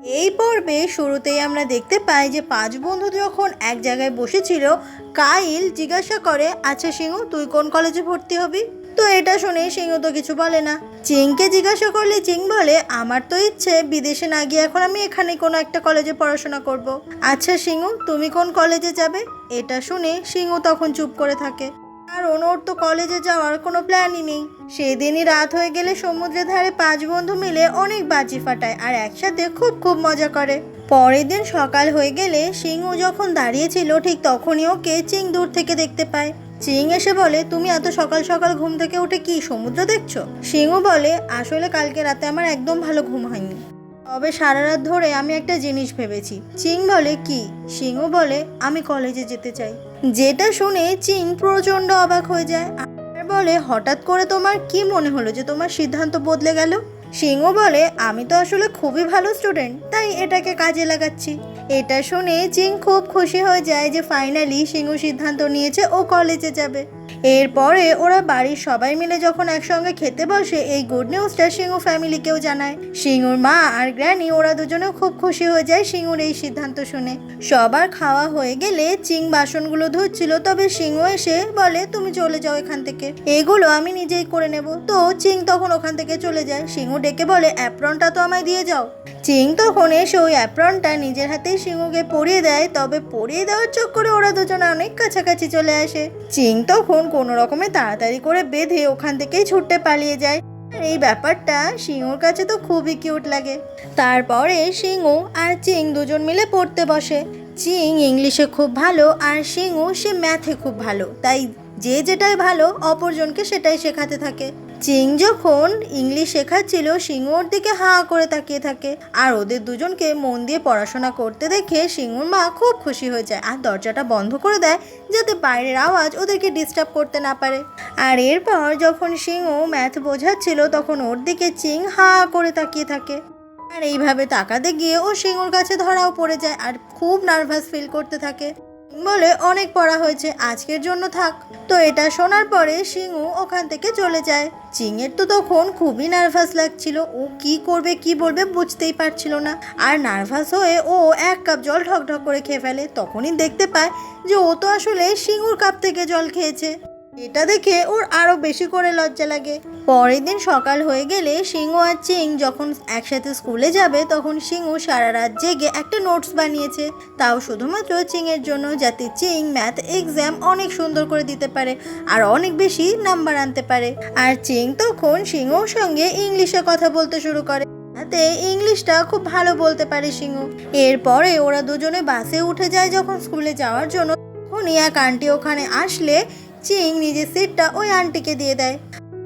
এই পর্বে শুরুতেই আমরা দেখতে পাই যে পাঁচ বন্ধু যখন এক জায়গায় বসেছিল, কাইল জিজ্ঞাসা করে, আচ্ছা সিংহু, তুই কোন কলেজে ভর্তি হবি? তো এটা শুনে সিংহু তো কিছু বলে না। চিংকে জিজ্ঞাসা করলে চিং বলে, আমার তো ইচ্ছে বিদেশে না গিয়ে এখন আমি এখানে কোনো একটা কলেজে পড়াশোনা করব। আচ্ছা সিংহু, তুমি কোন কলেজে যাবে? এটা শুনে সিংহু তখন চুপ করে থাকে, কারণ ওর তো কলেজে যাওয়ার কোনো প্ল্যানই নেই। সেদিনই রাত হয়ে গেলে সমুদ্রের ধারে পাঁচ বন্ধু মিলে অনেক বাজি ফাটায় আর একসাথে খুব খুব মজা করে। পরের দিন সকাল হয়ে গেলে সিংহু যখন দাঁড়িয়েছিল ঠিক তখনই ওকে চিং দূর থেকে দেখতে পায়। চিং এসে বলে, তুমি এত সকাল সকাল ঘুম থেকে উঠে কি সমুদ্র দেখছো? সিংহু বলে, আসলে কালকে রাতে আমার একদম ভালো ঘুম হয়নি, তবে সারা রাত ধরে আমি একটা জিনিস ভেবেছি। চিং বলে, কি? সিংহু বলে, আমি কলেজে যেতে চাই। যেটা শুনে চিং প্রচন্ড অবাক হয়ে যায় আর বলে, হঠাৎ করে তোমার কি মনে হলো যে তোমার সিদ্ধান্ত বদলে গেল? সিংহু বলে, আমি তো আসলে খুবই ভালো স্টুডেন্ট, তাই এটাকে কাজে লাগাচ্ছি। এটা শুনে চিং খুব খুশি হয়ে যায় যে ফাইনালি সিংহু সিদ্ধান্ত নিয়েছে ও কলেজে যাবে। এরপরে ওরা বাড়ির সবাই মিলে যখন একসঙ্গে খেতে বসে, এই গুড নিউজটা সিংহু ফ্যামিলিকেও জানায়। সিংহুর মা আর গ্র্যানি ওরা দুজনেও খুব খুশি হয়ে যায় সিংহুর এই সিদ্ধান্ত শুনে। সবার খাওয়া হয়ে গেলে চিং বাসনগুলো ধুচ্ছিল, তবে সিংহু এসে বলে, তুমি চলে যাও এখান থেকে, এগুলো আমি নিজেই করে নেব। তো চিং তখন ওখান থেকে চলে যায়। সিংহু ডেকে বলে, অ্যাপ্রনটা তো আমায় দিয়ে যাও। চিং তখন এসে ওই অ্যাপ্রনটা নিজের হাতেই সিংহুকে পরিয়ে দেয়, তবে পরিয়ে দেওয়ার চক্করে ওরা দুজনে অনেক কাছাকাছি চলে আসে। চিং তখন কোনো রকমে তাড়াতাড়ি করে বেঁধে ওখান থেকেই ছুটতে পালিয়ে যায়। আর এই ব্যাপারটা সিংহুর কাছে তো খুবই কিউট লাগে। তারপরে সিংহু আর চিং দুজন মিলে পড়তে বসে। চিং ইংলিশে খুব ভালো আর সিংহু সে ম্যাথে খুব ভালো, তাই যে যেটাই ভালো অপরজনকে সেটাই শেখাতে থাকে। চিং যখন ইংলিশ শেখাচ্ছিল, সিংহু ওর দিকে হাঁ করে তাকিয়ে থাকে আর ওদের দুজনকে মন দিয়ে পড়াশোনা করতে দেখে সিংহুর মা খুব খুশি হয়ে যায় আর দরজাটা বন্ধ করে দেয় যাতে বাইরের আওয়াজ ওদেরকে ডিস্টার্ব করতে না পারে। আর এরপর যখন সিংহু ম্যাথ বোঝাচ্ছিল তখন ওর দিকে চিং হাঁ করে তাকিয়ে থাকে আর এইভাবে তাকাতে গিয়ে ও সিংহুর কাছে ধরাও পড়ে যায় আর খুব নার্ভাস ফিল করতে থাকে। বলে, অনেক পড়া হয়েছে, আজকের জন্য থাক। তো এটা শোনার পরে সিংহু ওখান থেকে চলে যায়। চিংয়ের তো তখন খুবই নার্ভাস লাগছিল, ও কি করবে কি বলবে বুঝতেই পারছিল না। আর নার্ভাস হয়ে ও এক কাপ জল ঢকঢক করে খেয়ে ফেলে। তখনই দেখতে পায় যে ও তো আসলে সিংহুর কাপ থেকে জল খেয়েছে। এটা দেখে ওর আরো বেশি করে লজ্জা লাগে। পরের দিন সকাল হয়ে গেলে সিংহু আর চিং যখন একসাথে স্কুলে যাবে, তখন সিংহু সারা রাত জেগে একটা নোটস বানিয়েছে, তাও শুধুমাত্র চিংয়ের জন্য, যাতে চিং ম্যাথ এক্সাম অনেক সুন্দর করে দিতে পারে আর অনেক বেশি নাম্বার আনতে পারে। আর চিং তখন সিংহুর সঙ্গে ইংলিশে কথা বলতে শুরু করে, তাতে ইংলিশটা খুব ভালো বলতে পারে সিংহু। এরপরে ওরা দুজনে বাসে উঠে যায় যখন স্কুলে যাওয়ার জন্য। তখনই এক আন্টি ওখানে আসলে চিং নিজের সিটটা ওই আন্টিকে দিয়ে দেয়।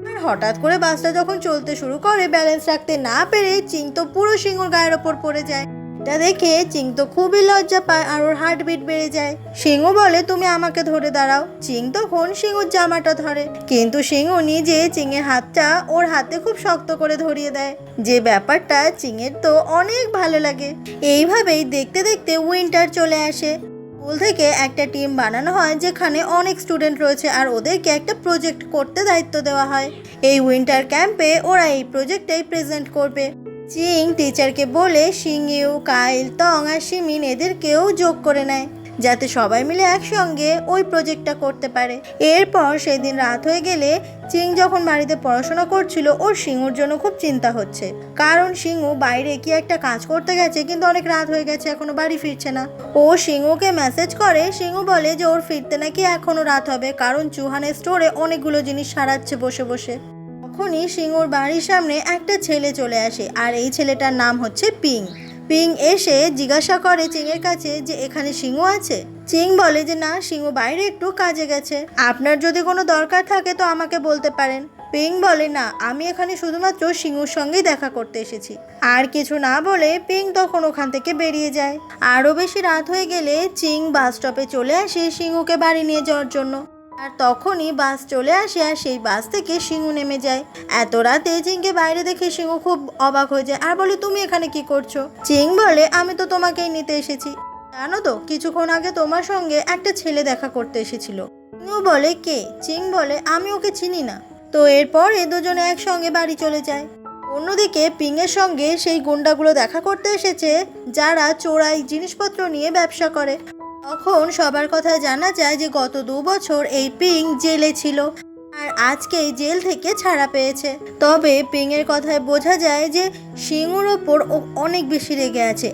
আর হঠাৎ করে বাসটা যখন চলতে শুরু করে, ব্যালেন্স রাখতে না পেরে চিং তো পুরো সিংহুর গায়ের ওপর পড়ে যায়। এটা দেখে চিং তো খুবই লজ্জা পায় আর ওর হার্টবিট বেড়ে যায়। সিংহু বলে, তুমি আমাকে ধরে দাঁড়াও। চিং তখন সিংহুর জামাটা ধরে, কিন্তু সিংহু নিজে চিংয়ের হাতটা ওর হাতে খুব শক্ত করে ধরিয়ে দেয়, যে ব্যাপারটা চিংয়ের তো অনেক ভালো লাগে। এইভাবেই দেখতে দেখতে উইন্টার চলে আসে। স্কুল থেকে একটা টিম বানানো হয় যেখানে অনেক স্টুডেন্ট রয়েছে আর ওদেরকে একটা প্রজেক্ট করতে দায়িত্ব দেওয়া হয়। এই উইন্টার ক্যাম্পে ওরা এই প্রজেক্টটাই প্রেজেন্ট করবে। চিং টিচারকে বলে সিংইউ, কাইল, তং আর সিমিন এদেরকেও যোগ করে নেয় যাতে সবাই মিলে একসঙ্গে ওই প্রজেক্টটা করতে পারে। এরপর সেদিন রাত হয়ে গেলে চিং যখন বাড়িতে পড়াশোনা করছিল, ওর সিংহুর জন্য খুব চিন্তা হচ্ছে, কারণ সিংহু বাইরে কি একটা কাজ করতে গেছে কিন্তু অনেক রাত হয়ে গেছে, এখনো বাড়ি ফিরছে না। ও সিংহুকে মেসেজ করে, সিংহু বলে যে ওর ফিরতে নাকি এখনো রাত হবে, কারণ চুহানের স্টোরে অনেকগুলো জিনিস সারাচ্ছে বসে বসে। তখনই সিংহুর বাড়ির সামনে একটা ছেলে চলে আসে আর এই ছেলেটার নাম হচ্ছে পিং। পিং এসে জিজ্ঞাসা করে চিংয়ের কাছে যে এখানে সিংহু আছে। চিং বলে যে না, সিংহু বাইরে একটু কাজে গেছে, আপনার যদি কোনো দরকার থাকে তো আমাকে বলতে পারেন। পিং বলে, না, আমি এখানে শুধুমাত্র সিংহুর সঙ্গেই দেখা করতে এসেছি। আর কিছু না বলে পিং তখন ওখান থেকে বেরিয়ে যায়। আরও বেশি রাত হয়ে গেলে চিং বাস স্টপে চলে আসে সিংহুকে বাড়ি নিয়ে যাওয়ার জন্য। আর তখনই বাস চলে আসে আর সেই বাস থেকে সিংহু নেমে যায়। এত রাতে চিংকে বাইরে দেখে সিংহু খুব অবাক হয়ে যায় আর বলে, তুমি এখানে কি করছো? চিং বলে, আমি তো তোমাকেই নিতে এসেছি, জানো তো কিছুক্ষণ আগে তোমার সঙ্গে একটা ছেলে দেখা করতে এসেছিল। সিংহু বলে, কে? চিং বলে, আমি ওকে চিনি না। তো এরপর দুজনে একসঙ্গে বাড়ি চলে যায়। অন্যদিকে পিংয়ের সঙ্গে সেই গুন্ডাগুলো দেখা করতে এসেছে যারা চোরাই জিনিসপত্র নিয়ে ব্যবসা করে। তখন সবার কথা জানা যায় যে গত 2 বছর এই পিং জেলে ছিল আর আজকেই জেল থেকে ছাড়া পেয়েছে। তবে পিংয়ের কথায় বোঝা যায় যে সিংহুর ওপর ও অনেক বেশি রেগে আছে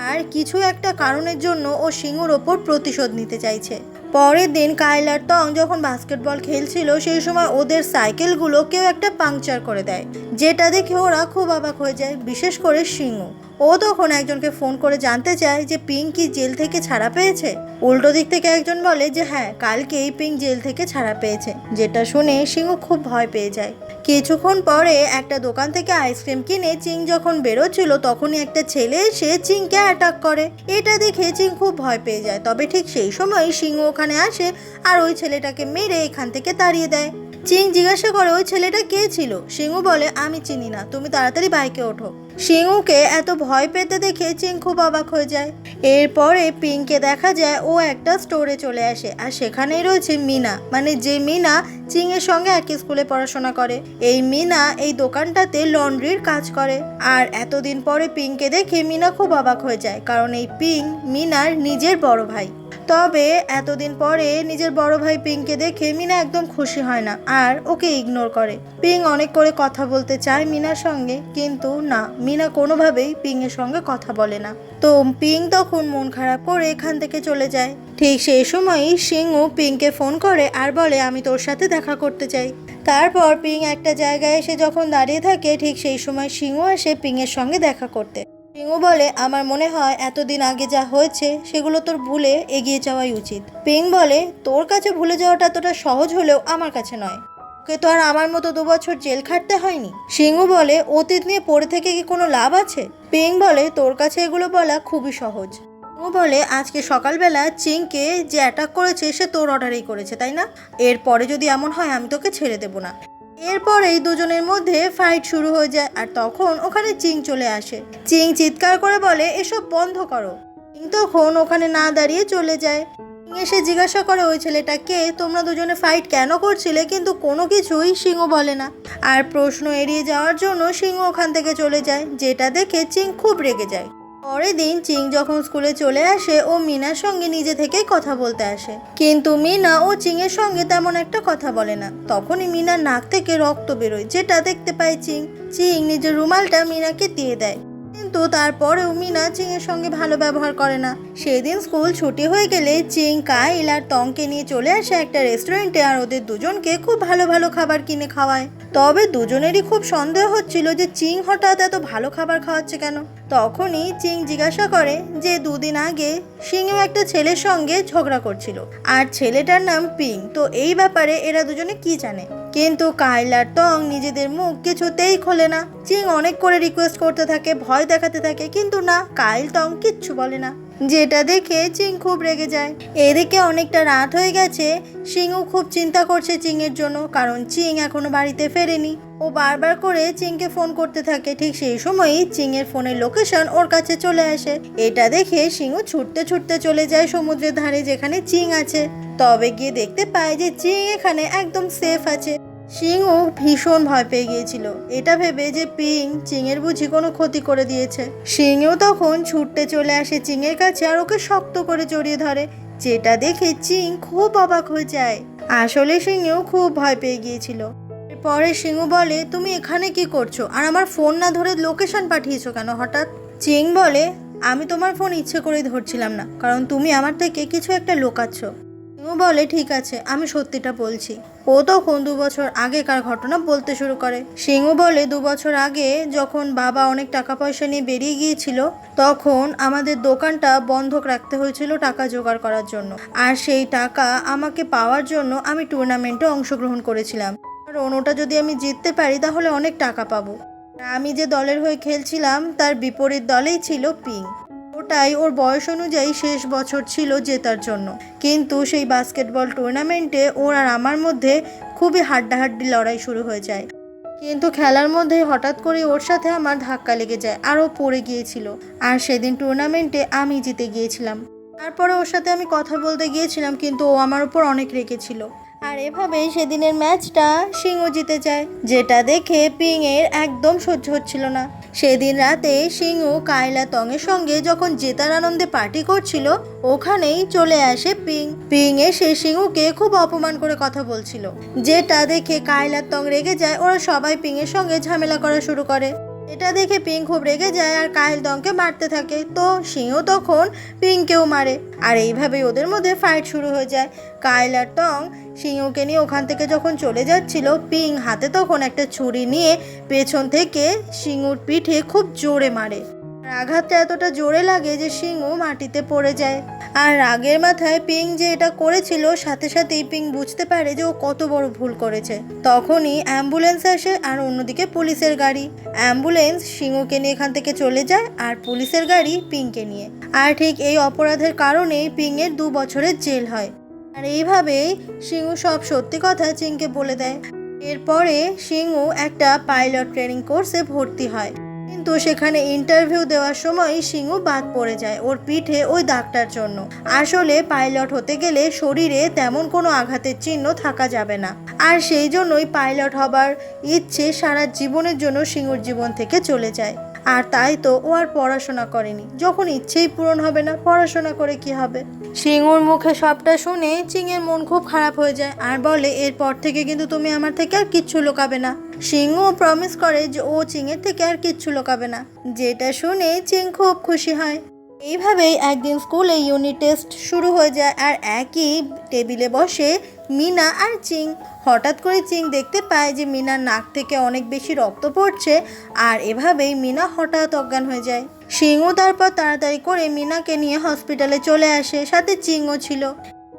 আর কিছু একটা কারণের জন্য ও সিংহুর ওপর প্রতিশোধ নিতে চাইছে। পরের দিন কাইল আর টং যখন বাস্কেটবল খেলছিল সেই সময় ওদের সাইকেলগুলো কেউ একটা পাংচার করে দেয়, যেটা দেখে ওরা খুব অবাক হয়ে যায়, বিশেষ করে সিংহু। ও তখন একজনকে ফোন করে জানতে চায় যে পিং কি জেল থেকে ছাড়া পেয়েছে। উল্টো দিক থেকে একজন বলে যে হ্যাঁ, কালকেই পিং জেল থেকে ছাড়া পেয়েছে, যেটা শুনে সিংহু খুব ভয় পেয়ে যায়। কিছুক্ষণ পরে একটা দোকান থেকে আইসক্রিম কিনে চিং যখন বেরোচ্ছিল তখনই একটা ছেলে এসে চিংকে অ্যাটাক করে। এটা দেখে চিং খুব ভয় পেয়ে যায়। তবে ঠিক সেই সময় সিংহু ওখানে আসে আর ওই ছেলেটাকে মেরে এখান থেকে তাড়িয়ে দেয়। চিং জিজ্ঞাসা করে ওই ছেলেটা কে ছিল। সিংহু বলে আমি চিনি না, তুমি তাড়াতাড়ি বাইকে ওঠো। সিংহুকে এত ভয় পেতে দেখে চিং খুব অবাক হয়ে যায়। এরপরে পিংকে দেখা যায় ও একটা স্টোরে চলে আসে আর সেখানেই রয়েছে মিনা, মানে যে মিনা চিং এর সঙ্গে একই স্কুলে পড়াশোনা করে। এই মিনা এই দোকানটাতে লন্ড্রির কাজ করে। আর এতদিন পরে পিংকে দেখে মিনা খুব অবাক হয়ে যায়, কারণ এই পিং মিনার নিজের বড় ভাই। তবে এতদিন পরে নিজের বড় ভাই পিংকে দেখে মিনা একদম খুশি হয় না আর ওকে ইগনোর করে। পিং অনেক করে কথা বলতে চায় মিনার সঙ্গে, কিন্তু না, মিনা কোনোভাবেই পিং এর সঙ্গে কথা বলে না। তো পিং তখন মন খারাপ করে এখান থেকে চলে যায়। ঠিক সেই সময়ই সিংহু পিংকে ফোন করে আর বলে আমি তোর সাথে দেখা করতে চাই। তারপর পিং একটা জায়গায় এসে যখন দাঁড়িয়ে থাকে ঠিক সেই সময় সিংহু আসে পিং এর সঙ্গে দেখা করতে। পিংও বলে আমার মনে হয় এতদিন আগে যা হয়েছে সেগুলো তোর ভুলে এগিয়ে যাওয়াই উচিত। পিং বলে তোর কাছে ভুলে যাওয়াটা এতটা সহজ হলেও আমার কাছে নয়, ওকে তো আর আমার মতো 2 বছর জেল খাটতে হয়নি। সিংহু বলে অতীত নিয়ে পড়ে থেকে কি কোনো লাভ আছে? পিং বলে তোর কাছে এগুলো বলা খুবই সহজ। ও বলে আজকে সকালবেলা চিংকে যে অ্যাটাক করেছে সে তোর অর্ডারেই করেছে, তাই না? এরপরে যদি এমন হয় আমি তোকে ছেড়ে দেবো না। এরপরেই দুজনের মধ্যে ফাইট শুরু হয়ে যায় আর তখন ওখানে চিং চলে আসে। চিং চিৎকার করে বলে এসব বন্ধ করো। চিং তখন ওখানে না দাঁড়িয়ে চলে যায়। চিং এসে জিজ্ঞাসা করে ওই ছেলেটা কে, তোমরা দুজনে ফাইট কেন করছিলে, কিন্তু কোনো কিছুই সিংহু বলে না। আর প্রশ্ন এড়িয়ে যাওয়ার জন্য সিংহু ওখান থেকে চলে যায়, যেটা দেখে চিং খুব রেগে যায়। পরের দিন চিং যখন স্কুলে চলে আসে ও মিনার সঙ্গে নিজে থেকেই কথা বলতে আসে, কিন্তু মিনা ও চিংয়ের সঙ্গে তেমন একটা কথা বলে না। তখনই মিনার নাক থেকে রক্ত বেরোয়, যেটা দেখতে পায় চিং। চিং নিজের রুমালটা মিনাকে দিয়ে দেয়, কিন্তু তারপরেও মিনা চিংয়ের সঙ্গে ভালো ব্যবহার করে না। সেদিন স্কুল ছুটি হয়ে গেলে চিং কাইল আর টংকে নিয়ে চলে আসে একটা রেস্টুরেন্টে আর ওদের দুজনকে খুব ভালো ভালো খাবার কিনে খাওয়ায়। তবে দুজনেরই খুব সন্দেহ হচ্ছিল যে চিং হঠাৎ এত ভালো খাবার খাওয়াচ্ছে কেন। তখনই চিং জিজ্ঞাসা করে যে 2 দিন আগে সিংহু একটা ছেলের সঙ্গে ঝগড়া করছিল আর ছেলেটার নাম পিং, তো এই ব্যাপারে এরা দুজনে কি জানে। কিন্তু কাইল আর টং নিজেদের মুখ কিছুতেই খোলে না। চিং অনেক করে রিকোয়েস্ট করতে থাকে, ভয় দেখাতে থাকে, কিন্তু না, কাইল টং কিচ্ছু বলে না, যেটা দেখে চিং খুব রেগে যায়। এদিকে অনেকটা রাত হয়ে গেছে। সিংহু খুব চিন্তা করছে চিংয়ের জন্য, কারণ চিং এখনো বাড়িতে ফেরেনি। ও বারবার করে চিংকে ফোন করতে থাকে। ঠিক সেই সময়ই চিংয়ের ফোনের লোকেশন ওর কাছে চলে আসে। এটা দেখে সিংহু ছুটতে ছুটতে চলে যায় সমুদ্রের ধারে যেখানে চিং আছে। তবে গিয়ে দেখতে পায় যে চিং এখানে একদম সেফ আছে। সিংহু ভীষণ ভয় পেয়ে গিয়েছিল, এটা ভেবে যে পিং চিংয়ের বুঝি কোনো ক্ষতি করে দিয়েছে। সিংহু তখন ছুটতে চলে আসে চিংয়ের কাছে আর ওকে শক্ত করে জড়িয়ে ধরে, যেটা দেখে চিং খুব অবাক হয়ে যায়। আসলে সিংহু খুব ভয় পেয়ে গিয়েছিল। পরে সিংহু বলে তুমি এখানে কি করছো আর আমার ফোন না ধরে লোকেশন পাঠিয়েছো কেন হঠাৎ? চিং বলে আমি তোমার ফোন ইচ্ছে করেই ধরছিলাম না, কারণ তুমি আমার থেকে কিছু একটা লুকাচ্ছ। সিংহু বলে ঠিক আছে, আমি সত্যিটা বলছি। ও তখন 2 বছর আগেকার ঘটনা বলতে শুরু করে। সিংহু বলে 2 বছর আগে যখন বাবা অনেক টাকা পয়সা নিয়ে বেরিয়ে গিয়েছিল তখন আমাদের দোকানটা বন্ধক রাখতে হয়েছিল টাকা জোগাড় করার জন্য। আর সেই টাকা আমাকে পাওয়ার জন্য আমি টুর্নামেন্টে অংশগ্রহণ করেছিলাম, কারণ ওটা যদি আমি জিততে পারি তাহলে অনেক টাকা পাবো। আমি যে দলের হয়ে খেলছিলাম তার বিপরীত দলেই ছিল পিং। ওটাই ওর বয়স অনুযায়ী শেষ বছর ছিল জেতার জন্য, কিন্তু সেই বাস্কেটবল টুর্নামেন্টে ওর আর আমার মধ্যে খুবই হাড্ডাহাড্ডি লড়াই শুরু হয়ে যায়। কিন্তু খেলার মধ্যে হঠাৎ করে ওর সাথে আমার ধাক্কা লেগে যায় আর ও পড়ে গিয়েছিল। আর সেদিন টুর্নামেন্টে আমি জিতে গিয়েছিলাম। তারপরে ওর সাথে আমি কথা বলতে গিয়েছিলাম, কিন্তু ও আমার উপর অনেক রেগেছিল। আর এভাবেই সেদিনের ম্যাচটা সিংহ জিতে যায়, যেটা দেখে পিং এর একদম সহ্য হচ্ছিল না। সেদিন রাতে সিংহ কায়লা তংয়ের সঙ্গে যখন জেতার আনন্দে পার্টি করছিল, ওখানেই চলে আসে পিং। পিং এসে সিংহকে খুব অপমান করে কথা বলছিল, যেটা দেখে কায়লা তং রেগে যায়। ওরা সবাই পিং এর সঙ্গে ঝামেলা করা শুরু করে। এটা দেখে পিং খুব রেগে যায় আর কায়েল তংকে মারতে থাকে। তো সিংহ তখন পিংকেও মারে, আর এইভাবেই ওদের মধ্যে ফাইট শুরু হয়ে যায়। কায়েল আর টং সিংহকে নিয়ে ওখান থেকে যখন চলে যাচ্ছিল, পিং হাতে তখন একটা ছুরি নিয়ে পেছন থেকে সিংহর পিঠে খুব জোরে মারে। আর আঘাতটা এতটা জোরে লাগে যে সিংহ মাটিতে পড়ে যায়। আর রাগের মাথায় পিং যে এটা করেছিল, সাথে সাথেই পিং বুঝতে পারে যে ও কত বড় ভুল করেছে। তখনই অ্যাম্বুলেন্স আসে আর অন্যদিকে পুলিশের গাড়ি। অ্যাম্বুলেন্স সিংহকে নিয়ে এখান থেকে চলে যায় আর পুলিশের গাড়ি পিংকে নিয়ে। আর ঠিক এই অপরাধের কারণেই পিং এর 2 বছরের জেল হয়। আর এইভাবেই সিংহ সব সত্যি কথা চিংকে বলে দেয়। এরপরে সিংহ একটা পাইলট ট্রেনিং কোর্সে ভর্তি হয়, কিন্তু সেখানে ইন্টারভিউ দেওয়ার সময় সিংহ বাদ পড়ে যায় ওর পিঠে ওই দাগটার জন্য। আসলে পাইলট হতে গেলে শরীরে তেমন কোনো আঘাতের চিহ্ন থাকা যাবে না, আর সেই জন্যই পাইলট হবার ইচ্ছে সারা জীবনের জন্য সিংহর জীবন থেকে চলে যায়। আর তাই তো ও আর পড়াশোনা করেনি। যখন ইচ্ছেই পূরণ হবে না, পড়াশোনা করে কি হবে? সিংহর মুখে সবটা শুনে চিংয়ের মন খুব খারাপ হয়ে যায় আর বলে, এরপর থেকে কিন্তু তুমি আমার থেকে আর কিচ্ছু লুকাবে না। সিংহ প্রমিস করে যে ও চিংয়ের থেকে আর কিচ্ছু লুকাবে না, যেটা শুনে চিং খুব খুশি হয়। এইভাবেই একদিন স্কুলে ইউনিট টেস্ট শুরু হয়ে যায় আর একই টেবিলে বসে মিনা আর চিং। হঠাৎ করে চিং দেখতে পায় যে মিনার নাক থেকে অনেক বেশি রক্ত পড়ছে, আর এভাবেই মিনা হঠাৎ অজ্ঞান হয়ে যায়। সিংহ তারপর তাড়াতাড়ি করে মিনাকে নিয়ে হসপিটালে চলে আসে, সাথে চিংও ছিল।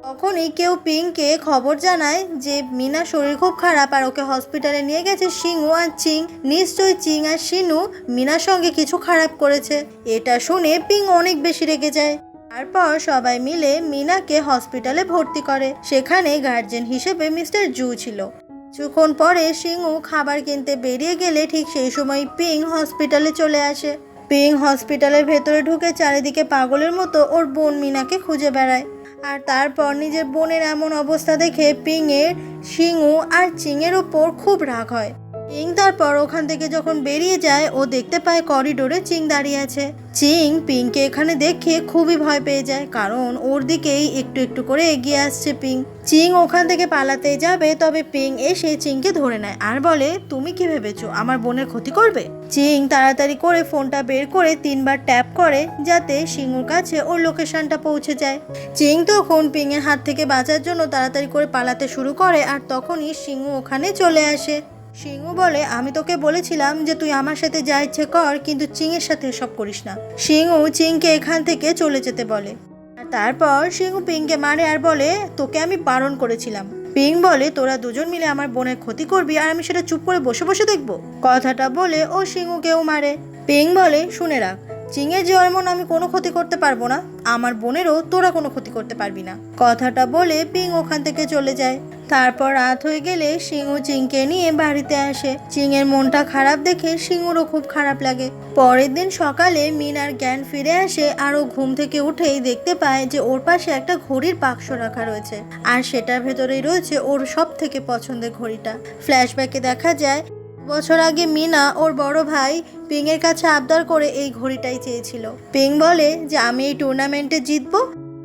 তখনই কেউ পিংকে খবর জানায় যে মিনার শরীর খুব খারাপ আর ওকে হসপিটালে নিয়ে গেছে সিংহ আর চিং। নিশ্চয়ই চিং আর শিনু মিনার সঙ্গে কিছু খারাপ করেছে। এটা শুনে পিং অনেক বেশি রেগে যায়। তারপর সবাই মিলে মিনাকে হসপিটালে ভর্তি করে। সেখানে গার্জেন হিসেবে মিস্টার জু ছিল। কিছুক্ষণ পরে সিংহ খাবার কিনতে বেরিয়ে গেলে ঠিক সেই সময় পিং হসপিটালে চলে আসে। পিং হসপিটালের ভেতরে ঢুকে চারিদিকে পাগলের মতো ওর বোন মিনাকে খুঁজে বেড়ায়। আর তারপর নিজের বোনের এমন অবস্থা দেখে পিং এর সিংহ আর চিংয়ের ওপর খুব রাগ হয়। চিং তারপর ওখান থেকে যখন বেরিয়ে যায়, ও দেখতে পায় করিডোরে চিং দাঁড়িয়ে আছে। চিং পিংকে এখানে দেখে খুবই ভয় পেয়ে যায়, কারণ ওর দিকেই একটু একটু করে এগিয়ে আসছে পিং। চিং ওখান থেকে পালাতে যাবে, তবে পিং এসে চিংকে ধরে নেয় আর বলে, তুমি কি ভেবেছো আমার বোনের ক্ষতি করবে? চিং তাড়াতাড়ি করে ফোনটা বের করে 3বার ট্যাপ করে, যাতে সিংহর কাছে ওর লোকেশনটা পৌঁছে যায়। চিং তখন পিং এর হাত থেকে বাঁচার জন্য তাড়াতাড়ি করে পালাতে শুরু করে, আর তখনই সিংহ ওখানে চলে আসে। সিংহ বলে, আমি তোকে বলেছিলাম যে তুই আমার সাথে যা ইচ্ছে কর, কিন্তু চিংয়ের সাথে সব করিস না। সিংহ চিংকে এখান থেকে চলে যেতে বলে, আর তারপর সিংহ পিংকে মারে আর বলে, তোকে আমি বারণ করেছিলাম। পিং বলে, তোরা দুজন মিলে আমার বোনের ক্ষতি করবি আর আমি সেটা চুপ করে বসে বসে দেখবো? কথাটা বলে ও সিংহকেও মারে। পিং বলে, শুনে রাখ, চিংয়ের যেমন আমি কোনো ক্ষতি করতে পারবো না, আমার বোনেরও তোরা কোনো ক্ষতি করতে পারবি না। কথাটা বলে পিং ওখান থেকে চলে যায়। তারপর রাত হয়ে গেলে সিংহ চিংকে নিয়ে বাড়িতে আসে। চিংয়ের মনটা খারাপ দেখে সিংহরও খুব খারাপ লাগে। পরের দিন সকালে মিনার জ্ঞান ফিরে আসে আর ও ঘুম থেকে উঠেই দেখতে পায় যে ওর পাশে একটা ঘড়ির বাক্স রাখা রয়েছে, আর সেটার ভেতরেই রয়েছে ওর সব থেকে পছন্দের ঘড়িটা। ফ্ল্যাশব্যাকে দেখা যায় বছর আগে মিনা ওর বড় ভাই পিং এর কাছে আবদার করে এই ঘড়িটাই চেয়েছিল। পিং বলে যে আমি এই টুর্নামেন্টে জিতবো,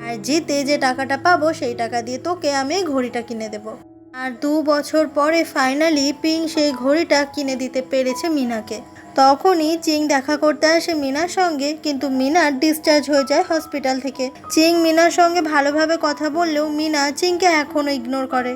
আর জিতে যে টাকাটা পাবো সেই টাকা দিয়ে তোকে আমি এই ঘড়িটা কিনে দেবো। আর 2 বছর পরে ফাইনালি পিং সেই ঘড়িটা কিনে দিতে পেরেছে মিনাকে। তখনই চিং দেখা করতে আসে মিনার সঙ্গে, কিন্তু মিনা ডিসচার্জ হয়ে যায় হসপিটাল থেকে। চিং মিনার সঙ্গে ভালোভাবে কথা বললেও মিনা চিংকে এখনো ইগনোর করে।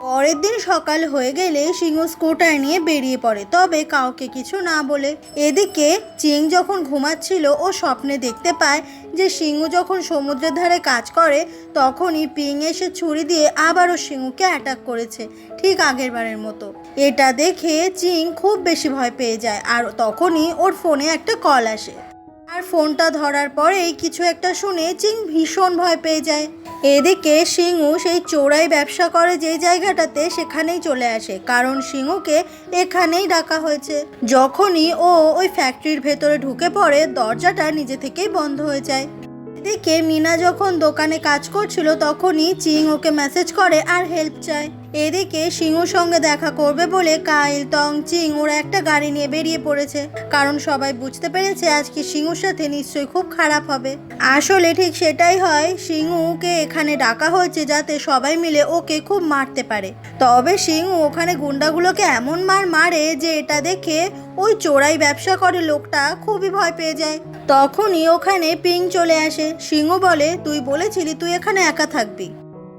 পরের দিন সকাল হয়ে গেলে সিংহ স্কুটার নিয়ে বেরিয়ে পড়ে, তবে কাউকে কিছু না বলে। এদিকে চিং যখন ঘুমাচ্ছিল, ও স্বপ্নে দেখতে পায় যে সিংহ যখন সমুদ্রের ধারে কাজ করে, তখনই পিং এসে ছুরি দিয়ে আবারও সিংহকে অ্যাটাক করেছে, ঠিক আগের বারের মতো। এটা দেখে চিং খুব বেশি ভয় পেয়ে যায়, আর তখনই ওর ফোনে একটা কল আসে। আর ফোনটা ধরার পরেই কিছু একটা শুনে চিং ভীষণ ভয় পেয়ে যায়। এদিকে সিংহ সেই চোরাই ব্যবসা করে যেই জায়গাটাতে, সেখানেই চলে আসে, কারণ সিংহকে এখানেই ডাকা হয়েছে। যখনই ও ওই ফ্যাক্টরির ভেতরে ঢুকে পড়ে, দরজাটা নিজে থেকেই বন্ধ হয়ে যায়। এদিকে মিনা যখন দোকানে কাজ করছিল তখনই চিং ওকে মেসেজ করে আর হেল্প চায়। এদিকে শিঙুর সঙ্গে দেখা করবে বলে কাইল, টং, চিং ওরা একটা গাড়ি নিয়ে বেরিয়ে পড়েছে, কারণ সবাই বুঝতে পেরেছে আজকে শিঙুর সাথে নিশ্চয়ই খুব খারাপ হবে। আসলে ঠিক সেটাই হয়, শিঙুকে এখানে ডাকা হয়েছে যাতে সবাই মিলে ওকে খুব মারতে পারে। তবে শিঙু ওখানে গুন্ডাগুলোকে এমন মারে যে এটা দেখে ওই চোরাই ব্যবসা করে লোকটা খুবই ভয় পেয়ে যায়। তখনই ওখানে পিং চলে আসে। শিঙু বলে, তুই বলেছিলি তুই এখানে একা থাকবি।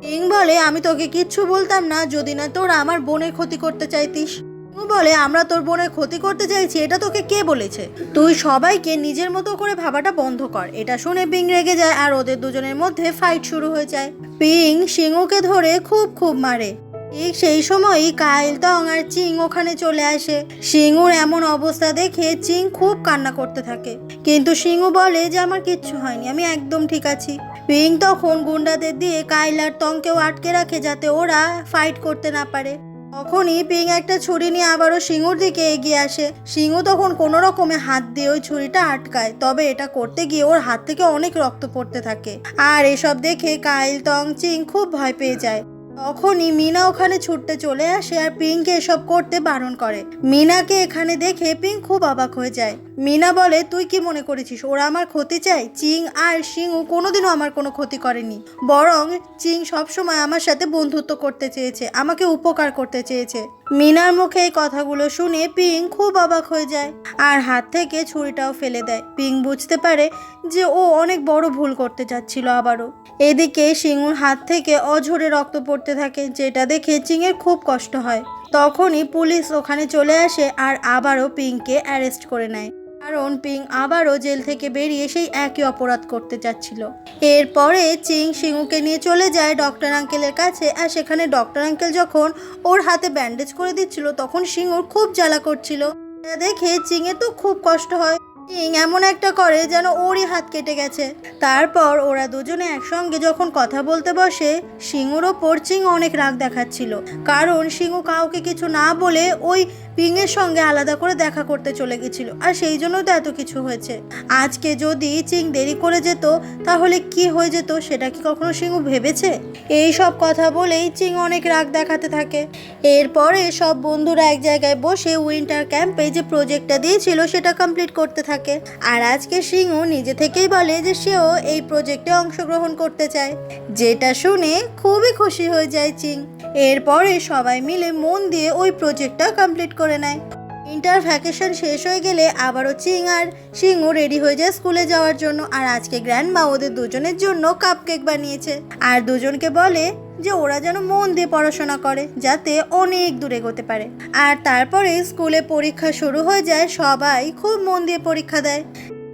পিং বলে, আমি তোকে কিচ্ছু বলতাম না যদি না তোরা আমার বোনের ক্ষতি করতে চাইতিস। শিঙু বলে, আমরা তোর বোনের ক্ষতি করতে চাইছি এটা তোকে কে বলেছে? তুই সবাইকে নিজের মতো করে ভাবাটা বন্ধ কর। এটা শুনে পিং রেগে যায় আর ওদের দুজনের মধ্যে ফাইট শুরু হয়ে যায়। পিং শিঙুকে ধরে খুব মারে। ঠিক সেই সময়ই কাইল, টং আর চিং ওখানে চলে আসে। শিঙুর এমন অবস্থা দেখে চিং খুব কান্না করতে থাকে, কিন্তু শিঙু বলে যে আমার কিচ্ছু হয়নি, আমি একদম ঠিক আছি। পিং তখন গুন্ডাদের দিয়ে কাইল আর টংকেও আটকে রাখে যাতে ওরা ফাইট করতে না পারে। তখনই পিং একটা ছুরি নিয়ে আবারও শিঙুর দিকে এগিয়ে আসে। শিঙু তখন কোনো রকমে হাত দিয়ে ওই ছুরিটা আটকায়, তবে এটা করতে গিয়ে ওর হাত থেকে অনেক রক্ত পড়তে থাকে। আর এসব দেখে কাইল, টং, চিং খুব ভয় পেয়ে যায়। তখনই মিনা ওখানে ছুটতে চলে আসে আর পিংকে এসব করতে বারণ করে। মিনাকে এখানে দেখে পিং খুব অবাক হয়ে যায়। মিনা বলে, তুই কি মনে করেছিস ওরা আমার ক্ষতি চায়? চিং আর শিঙু কোনোদিনও আমার কোনো ক্ষতি করেনি, বরং চিং সবসময় আমার সাথে বন্ধুত্ব করতে চেয়েছে, আমাকে উপকার করতে চেয়েছে। মিনার মুখে এই কথাগুলো শুনে পিং খুব অবাক হয়ে যায় আর হাত থেকে ছুরিটাও ফেলে দেয়। পিং বুঝতে পারে যে ও অনেক বড় ভুল করতে যাচ্ছিল আবারও। এদিকে শিঙুর হাত থেকে অঝরে রক্ত পড়তে থাকে, যেটা দেখে চিংয়ের খুব কষ্ট হয়। তখনই পুলিশ ওখানে চলে আসে আর আবারও পিংকে অ্যারেস্ট করে নেয়, কারণ পিং আবারও জেল থেকে বেরিয়ে সেই একই অপরাধ করতে যাচ্ছিল। এরপরে চিং শিঙুকে নিয়ে চলে যায় ডক্টর আঙ্কেলের কাছে, আর সেখানে ডক্টর আঙ্কেল যখন ওর হাতে ব্যান্ডেজ করে দিচ্ছিল তখন শিঙুর খুব জ্বালা করছিল। এটা দেখে চিংয়ের তো খুব কষ্ট হয়। চিং এমন একটা করে যেন ওরই হাত কেটে গেছে। তারপর ওরা দুজনে একসঙ্গে যখন কথা বলতে বসে, শিঙুর ওপর চিং অনেক রাগ দেখাচ্ছিল, কারণ শিঙু কাউকে কিছু না বলে ওই পিংয়ের সঙ্গে আলাদা করে দেখা করতে চলে গেছিল, আর সেই জন্য তো এত কিছু হয়েছে। আজকে যদি চিং দেরি করে যেত তাহলে কি হয়ে যেত সেটা কি কখনো শিঙু ভেবেছে? এই সব কথা বলেই চিং অনেক রাগ দেখাতে থাকে। এরপরে সব বন্ধুরা এক জায়গায় বসে উইন্টার ক্যাম্পে যে প্রজেক্টটা দিয়েছিল সেটা কমপ্লিট করতে থাকে। আর আজকে শিঙু নিজে থেকেই বলে যে সেও এই প্রজেক্টে অংশগ্রহণ করতে চায়, যেটা শুনে খুবই খুশি হয়ে যায় চিং। এরপরে সবাই মিলে মন দিয়ে ওই প্রজেক্টটা কমপ্লিট করে নেয়। উইন্টার ভ্যাকেশন শেষ হয়ে গেলে আবারও চিং আর শিঙু রেডি হয়ে যায় স্কুলে যাওয়ার জন্য। আর আজকে গ্র্যান্ডমা ওদের দুজনের জন্য কাপকেক বানিয়েছে আর দুজনকে বলে যে ওরা যেন মন দিয়ে পড়াশোনা করে যাতে অনেক দূর এগোতে পারে। আর তারপরে স্কুলে পরীক্ষা শুরু হয়ে যায়, সবাই খুব মন দিয়ে পরীক্ষা দেয়।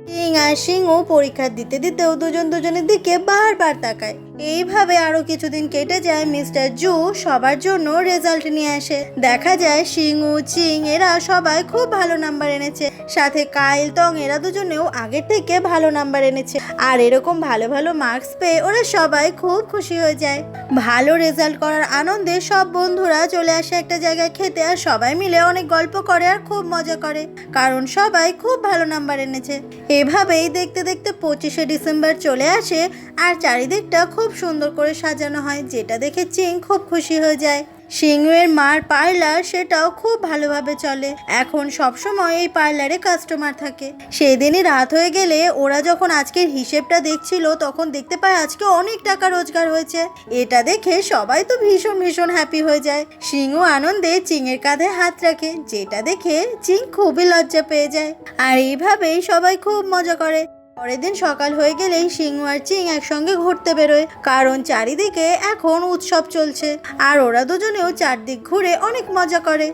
চিং আর শিঙু পরীক্ষা দিতে দিতেও দুজনের দিকে বারবার তাকায়। এইভাবে আরো কিছুদিন কেটে যায়। মিস্টার জু সবার জন্য রেজাল্ট নিয়ে আসে। দেখা যায় শিঙু, চিং এরা সবাই খুব ভালো নাম্বার এনেছে, সাথে কাইল, টং এরা দুজনেও আগের থেকে ভালো নাম্বার এনেছে। আর এরকম ভালো ভালো মার্কস পেয়ে ওরা সবাই খুব খুশি হয়ে যায়। ভালো রেজাল্ট করার আনন্দে সব বন্ধুরা চলে আসে একটা জায়গায় খেতে, আর সবাই মিলে অনেক গল্প করে আর খুব মজা করে, কারণ সবাই খুব ভালো নাম্বার এনেছে। এভাবেই দেখতে দেখতে 25শে ডিসেম্বর চলে আসে আর চারিদিকটা খুব সুন্দর করে সাজানো হয়, যেটা দেখে চিং খুব খুশি হয়ে যায়। শিঙুয়ের মার পার্লার সেটাও খুব ভালোভাবে চলে, এখন সবসময় এই পার্লারে কাস্টমার থাকে। সেদিনই রাত হয়ে গেলে ওরা যখন আজকের হিসেবটা দেখছিল তখন দেখতে পায় আজকে অনেক টাকা রোজগার হয়েছে। এটা দেখে সবাই তো ভীষণ হ্যাপি হয়ে যায়। শিঙু আনন্দে চিংয়ের কাঁধে হাত রাখে, যেটা দেখে চিং খুবই লজ্জা পেয়ে যায়। আর এইভাবেই সবাই খুব মজা করে। পরের দিন সকাল হয়ে গেলেই শিঙু আর চিং একসঙ্গে ঘুরতে বেরোয়, কারণ চারিদিকে এখন উৎসব চলছে আর ওরা দুজনেও চারদিক ঘুরে অনেক মজা করে।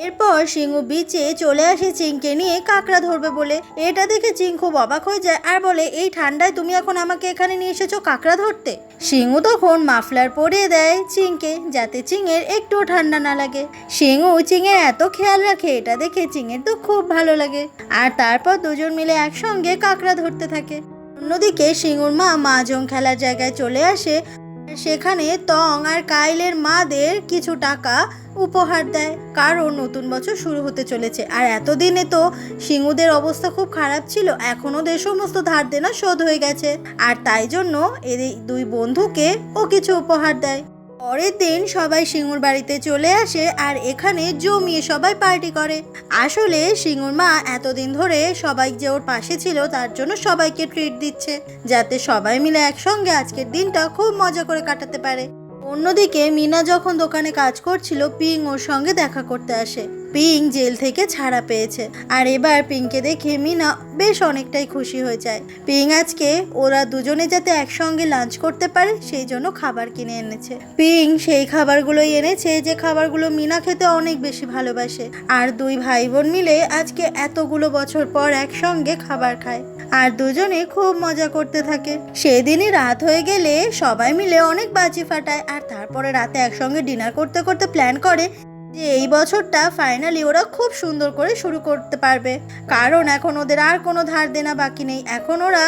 এরপর শিঙু বিচে চলে আসে চিংকে নিয়ে কাঁকড়া ধরবে বলে। এটা দেখে চিং খুব অবাক হয়ে যায় আর বলে, এই ঠান্ডায় তুমি এখন আমাকে এখানে নিয়ে এসেছো কাঁকড়া ধরতে? শিঙু তখন মাফলার পরিয়ে দেয় চিংকে যাতে চিংয়ের একটুও ঠান্ডা না লাগে। শিঙু চিংয়ের এত খেয়াল রাখে, এটা দেখে চিংয়ের তো খুব ভালো লাগে। আর তারপর দুজন মিলে একসঙ্গে কাঁকড়া ধরতে থাকে। অন্যদিকে শিঙুর মা মাহজং খেলার জায়গায় চলে আসে। সেখানে তং আর কাইলের মাদের কিছু টাকা উপহার দেয়, কারণ নতুন বছর শুরু হতে চলেছে। আর এতদিনে তো সিংহুদের অবস্থা খুব খারাপ ছিল, এখন ওদের সমস্ত ধার দেনা শোধ হয়ে গেছে, আর তাই জন্য এই দুই বন্ধুকে ও কিছু উপহার দেয়। পরের দিন সবাই সিংহুর বাড়িতে চলে আসে আর এখানে জমিয়ে সবাই পার্টি করে। আসলে সিংহুর মা এতদিন ধরে সবাই যে ওর পাশে ছিল তার জন্য সবাইকে ট্রিট দিচ্ছে, যাতে সবাই মিলে একসঙ্গে আজকের দিনটা খুব মজা করে কাটাতে পারে। অন্যদিকে মিনা যখন দোকানে কাজ করছিল, পিং ওর সঙ্গে দেখা করতে আসে। পিং জেল থেকে ছাড়া পেয়েছে, আর এবার পিংকে দেখে মিনা বেশ অনেকটাই খুশি হয়ে যায়। পিং আজকে ওরা দুজনে যাতে একসঙ্গে লাঞ্চ করতে পারে সেই জন্য খাবার কিনে এনেছে। পিং সেই খাবারগুলোই এনেছে যে খাবারগুলো মিনা খেতে অনেক বেশি ভালোবাসে, আর দুই ভাই বোন মিলে আজকে এতগুলো বছর পর একসঙ্গে খাবার খায় আর দুজনে খুব মজা করতে থাকে। সেদিনই রাত হয়ে গেলে সবাই মিলে অনেক বাজি ফাটায়, আর তারপরে রাতে একসঙ্গে ডিনার করতে করতে প্ল্যান করে যে এই বছরটা ফাইনালি ওরা খুব সুন্দর করে শুরু করতে পারবে, কারণ এখন ওদের আর কোনো ধার দেনা বাকি নেই। এখন ওরা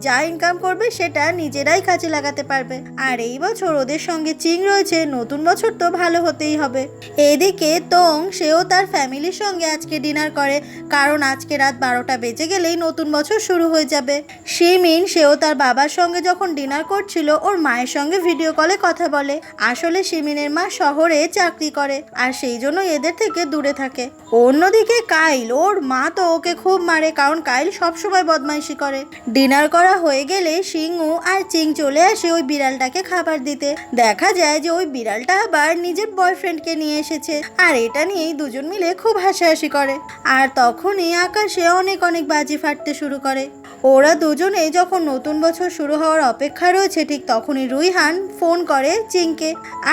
যা ইনকাম করবে সেটা নিজেরাই কাজে লাগাতে পারবে, আর এই বছর ওদের সঙ্গে চিং রয়েছে, নতুন বছর তো ভালো হতেই হবে। এদিকে তং সেও তার ফ্যামিলির সঙ্গে আজকে ডিনার করে, কারণ আজকে রাত 12টা বেজে গেলেই নতুন বছর শুরু হয়ে যাবে। শিমিন সেও তার বাবার সঙ্গে যখন ডিনার করছিল ওর মায়ের সঙ্গে ভিডিও কলে কথা বলে। আসলে শিমিনের মা শহরে চাকরি করে, আর সেই জন্য এদের থেকে দূরে থাকে। অন্যদিকে কাইল, ওর মা তো ওকে খুব মারে, কারণ কাইল সবসময় বদমাইশি করে। ডিনার করা হয়ে গেলে সিংহু আর চিং চলে আসে ওই বিড়ালটাকে খাবার দিতে। দেখা যায় যে ওই বিড়ালটা আবার নিজের বয়ফ্রেন্ডকে নিয়ে এসেছে, আর এটা নিয়েই দুজন মিলে খুব হাসাহাসি করে। আর তখনই আকাশে অনেক অনেক বাজি ফাটতে শুরু করে। ওরা দুজনে যখন নতুন বছর শুরু হওয়ার অপেক্ষা রয়েছে, ঠিক তখনই রুইহান ফোন করে চিংকে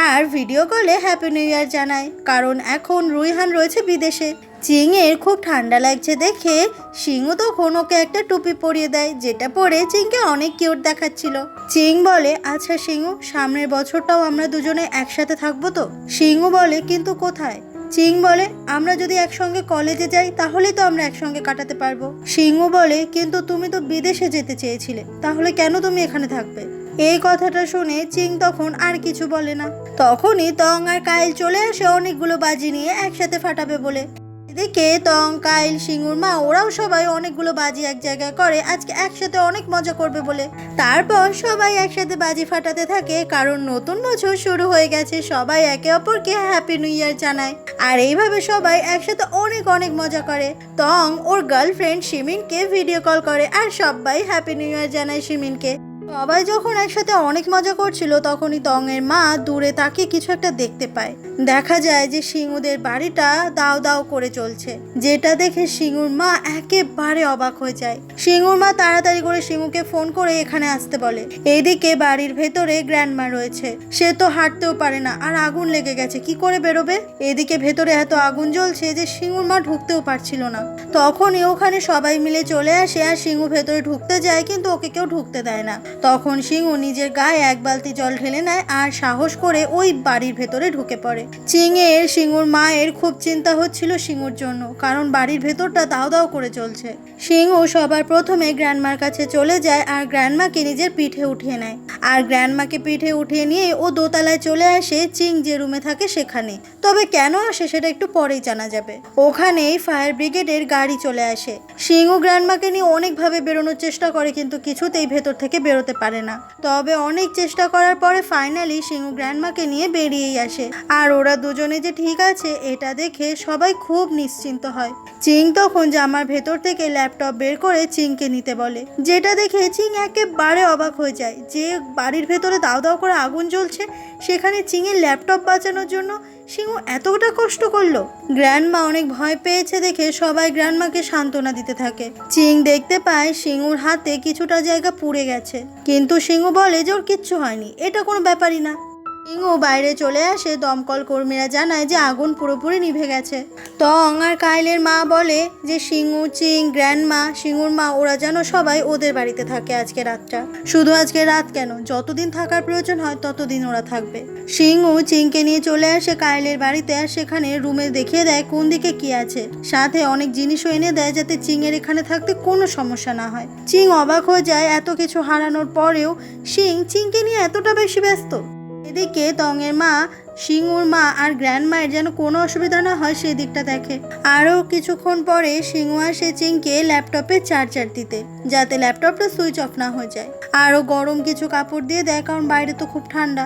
আর ভিডিও কলে হ্যাপি নিউ ইয়ার জানায়, কারণ এখন রুইহান রয়েছে বিদেশে। চিংয়ের খুব ঠান্ডা লাগছে দেখে সিংহু তখন ওকে একটা টুপি পরিয়ে দেয়, যেটা পরে চিংকে অনেক কিউট দেখাচ্ছিল। চিং বলে, আচ্ছা সিংহু, সামনের বছরটাও আমরা দুজনে একসাথে থাকবো তো? সিংহু বলে, কিন্তু কোথায়? চিং বলে, আমরা যদি একসঙ্গে কলেজে যাই তাহলেই তো আমরা একসঙ্গে কাটাতে পারবো। সিংহু বলে, কিন্তু তুমি তো বিদেশে যেতে চেয়েছিলে, তাহলে কেন তুমি এখানে থাকবে? এই কথাটা শুনে চিং তখন আর কিছু বলে না। তখনই তং আর কাইল চলে আসে অনেকগুলো বাজি নিয়ে একসাথে ফাটাবে বলে। এদিকে তং, কাইল, সিংহুর মা ওরাও সবাই অনেকগুলো বাজি এক জায়গায় করে আজকে একসাথে অনেক মজা করবে বলে। তারপর সবাই একসাথে বাজি ফাটাতে থাকে, কারণ নতুন বছর শুরু হয়ে গেছে। সবাই একে অপরকে হ্যাপি নিউ ইয়ার জানায়, আর এইভাবে সবাই একসাথে অনেক অনেক মজা করে। তং ওর গার্লফ্রেন্ড শিমিনকে ভিডিও কল করে, আর সবাই হ্যাপি নিউ ইয়ার জানায় শিমিনকে। সবাই যখন একসাথে অনেক মজা করছিল, তখনই তং এর মা দূরে তাকিয়ে কিছু একটা দেখতে পায়। দেখা যায় যে সিংহুদের বাড়িটা দাও দাও করে চলছে, যেটা দেখে সিংহুর মা একেবারে অবাক হয়ে যায়। সিংহুর মা তাড়াতাড়ি করে সিংহুকে ফোন করে এখানে আসতে বলে। এইদিকে বাড়ির ভেতরে গ্র্যান্ডমা রয়েছে, সে তো হাঁটতেও পারে না, আর আগুন লেগে গেছে, কি করে বেরোবে? এদিকে ভেতরে এত আগুন জ্বলছে যে সিংহুর মা ঢুকতেও পারছিল না। তখনই ওখানে সবাই মিলে চলে আসে, আর সিংহু ভেতরে ঢুকতে যায়, কিন্তু ওকে কেউ ঢুকতে দেয় না। তখন সিংহু নিজের গায়ে এক বালতি জল ঢেলে নেয় আর সাহস করে ওই বাড়ির ভেতরে ঢুকে পড়ে। সিংহুর মায়ের খুব চিন্তা হচ্ছিল সিংহুর জন্য, কারণ বাড়ির ভেতরটা দাও দাও করে চলছে। সিংহু সবার প্রথমে গ্র্যান্ডমার কাছে চলে যায় আর গ্র্যান্ডমাকে নিজের পিঠে উঠিয়ে নেয়, আর গ্র্যান্ডমাকে পিঠে উঠিয়ে নিয়ে ও দোতলায় চলে আসে চিং যে রুমে থাকে সেখানে। তবে কেন আসে সেটা একটু পরেই জানা যাবে। ওখানেই ফায়ার ব্রিগেডের গাড়ি চলে আসে। সিংহু গ্র্যান্ডমাকে নিয়ে অনেকভাবে বেরোনোর চেষ্টা করে, কিন্তু কিছুতেই ভেতর থেকে বেরোতে পারে না। তবে অনেক চেষ্টা করার পরে ফাইনালি সিংহু গ্র্যান্ডমাকে নিয়ে বেরিয়েই আসে, আর ওরা দুজনে যে ঠিক আছে এটা দেখে সবাই খুব নিশ্চিন্ত হয়। চিং তখন জামার ভেতর থেকে ল্যাপটপ বের করে চিংকে নিতে বলে, যেটা দেখে চিং একেবারে অবাক হয়ে যায় যে বাড়ির ভেতরে দাও দাও করে আগুন জ্বলছে, সেখানে চিংয়ের ল্যাপটপ বাঁচানোর জন্য সিংহু এতটা কষ্ট করলো। গ্র্যান্ডমা অনেক ভয় পেয়েছে দেখে সবাই গ্র্যান্ডমাকে সান্ত্বনা দিতে থাকে। চিং দেখতে পায় সিংহুর হাতে কিছুটা জায়গা পুড়ে গেছে, কিন্তু সিংহু বলে যে ওর কিচ্ছু হয়নি, এটা কোনো ব্যাপারই না। সিংহু বাইরে চলে আসে, দমকল কর্মীরা জানায় যে আগুন পুরোপুরি নিভে গেছে। তং আর কাইলের মা বলে যে সিংহু, চিং, গ্র্যান্ডমা, সিংহুর মা ওরা যেন সবাই ওদের বাড়িতে থাকে আজকে রাতটা। শুধু আজকে রাত কেন, যতদিন থাকার প্রয়োজন হয় ততদিন ওরা থাকবে। সিংহু চিংকে নিয়ে চলে আসে কাইলের বাড়িতে, আর সেখানে রুমে দেখিয়ে দেয় কোন দিকে কি আছে, সাথে অনেক জিনিসও এনে দেয় যাতে চিংয়ের এখানে থাকতে কোনো সমস্যা না হয়। চিং অবাক হয়ে যায় এত কিছু হারানোর পরেও চিংকে নিয়ে এতটা বেশি ব্যস্ত। এদিকে তঙের মা শিঙুর মা আর গ্র্যান্ড মায়ের যেন কোনো অসুবিধা না হয় সেই দিকটা দেখে। আরও কিছুক্ষণ পরে শিঙু আসে চিংকে ল্যাপটপে চার্জার দিতে, যাতে ল্যাপটপটা সুইচ অফ না হয়ে যায়। আরও গরম কিছু কাপড় দিয়ে দেয়, কারণ বাইরে তো খুব ঠান্ডা।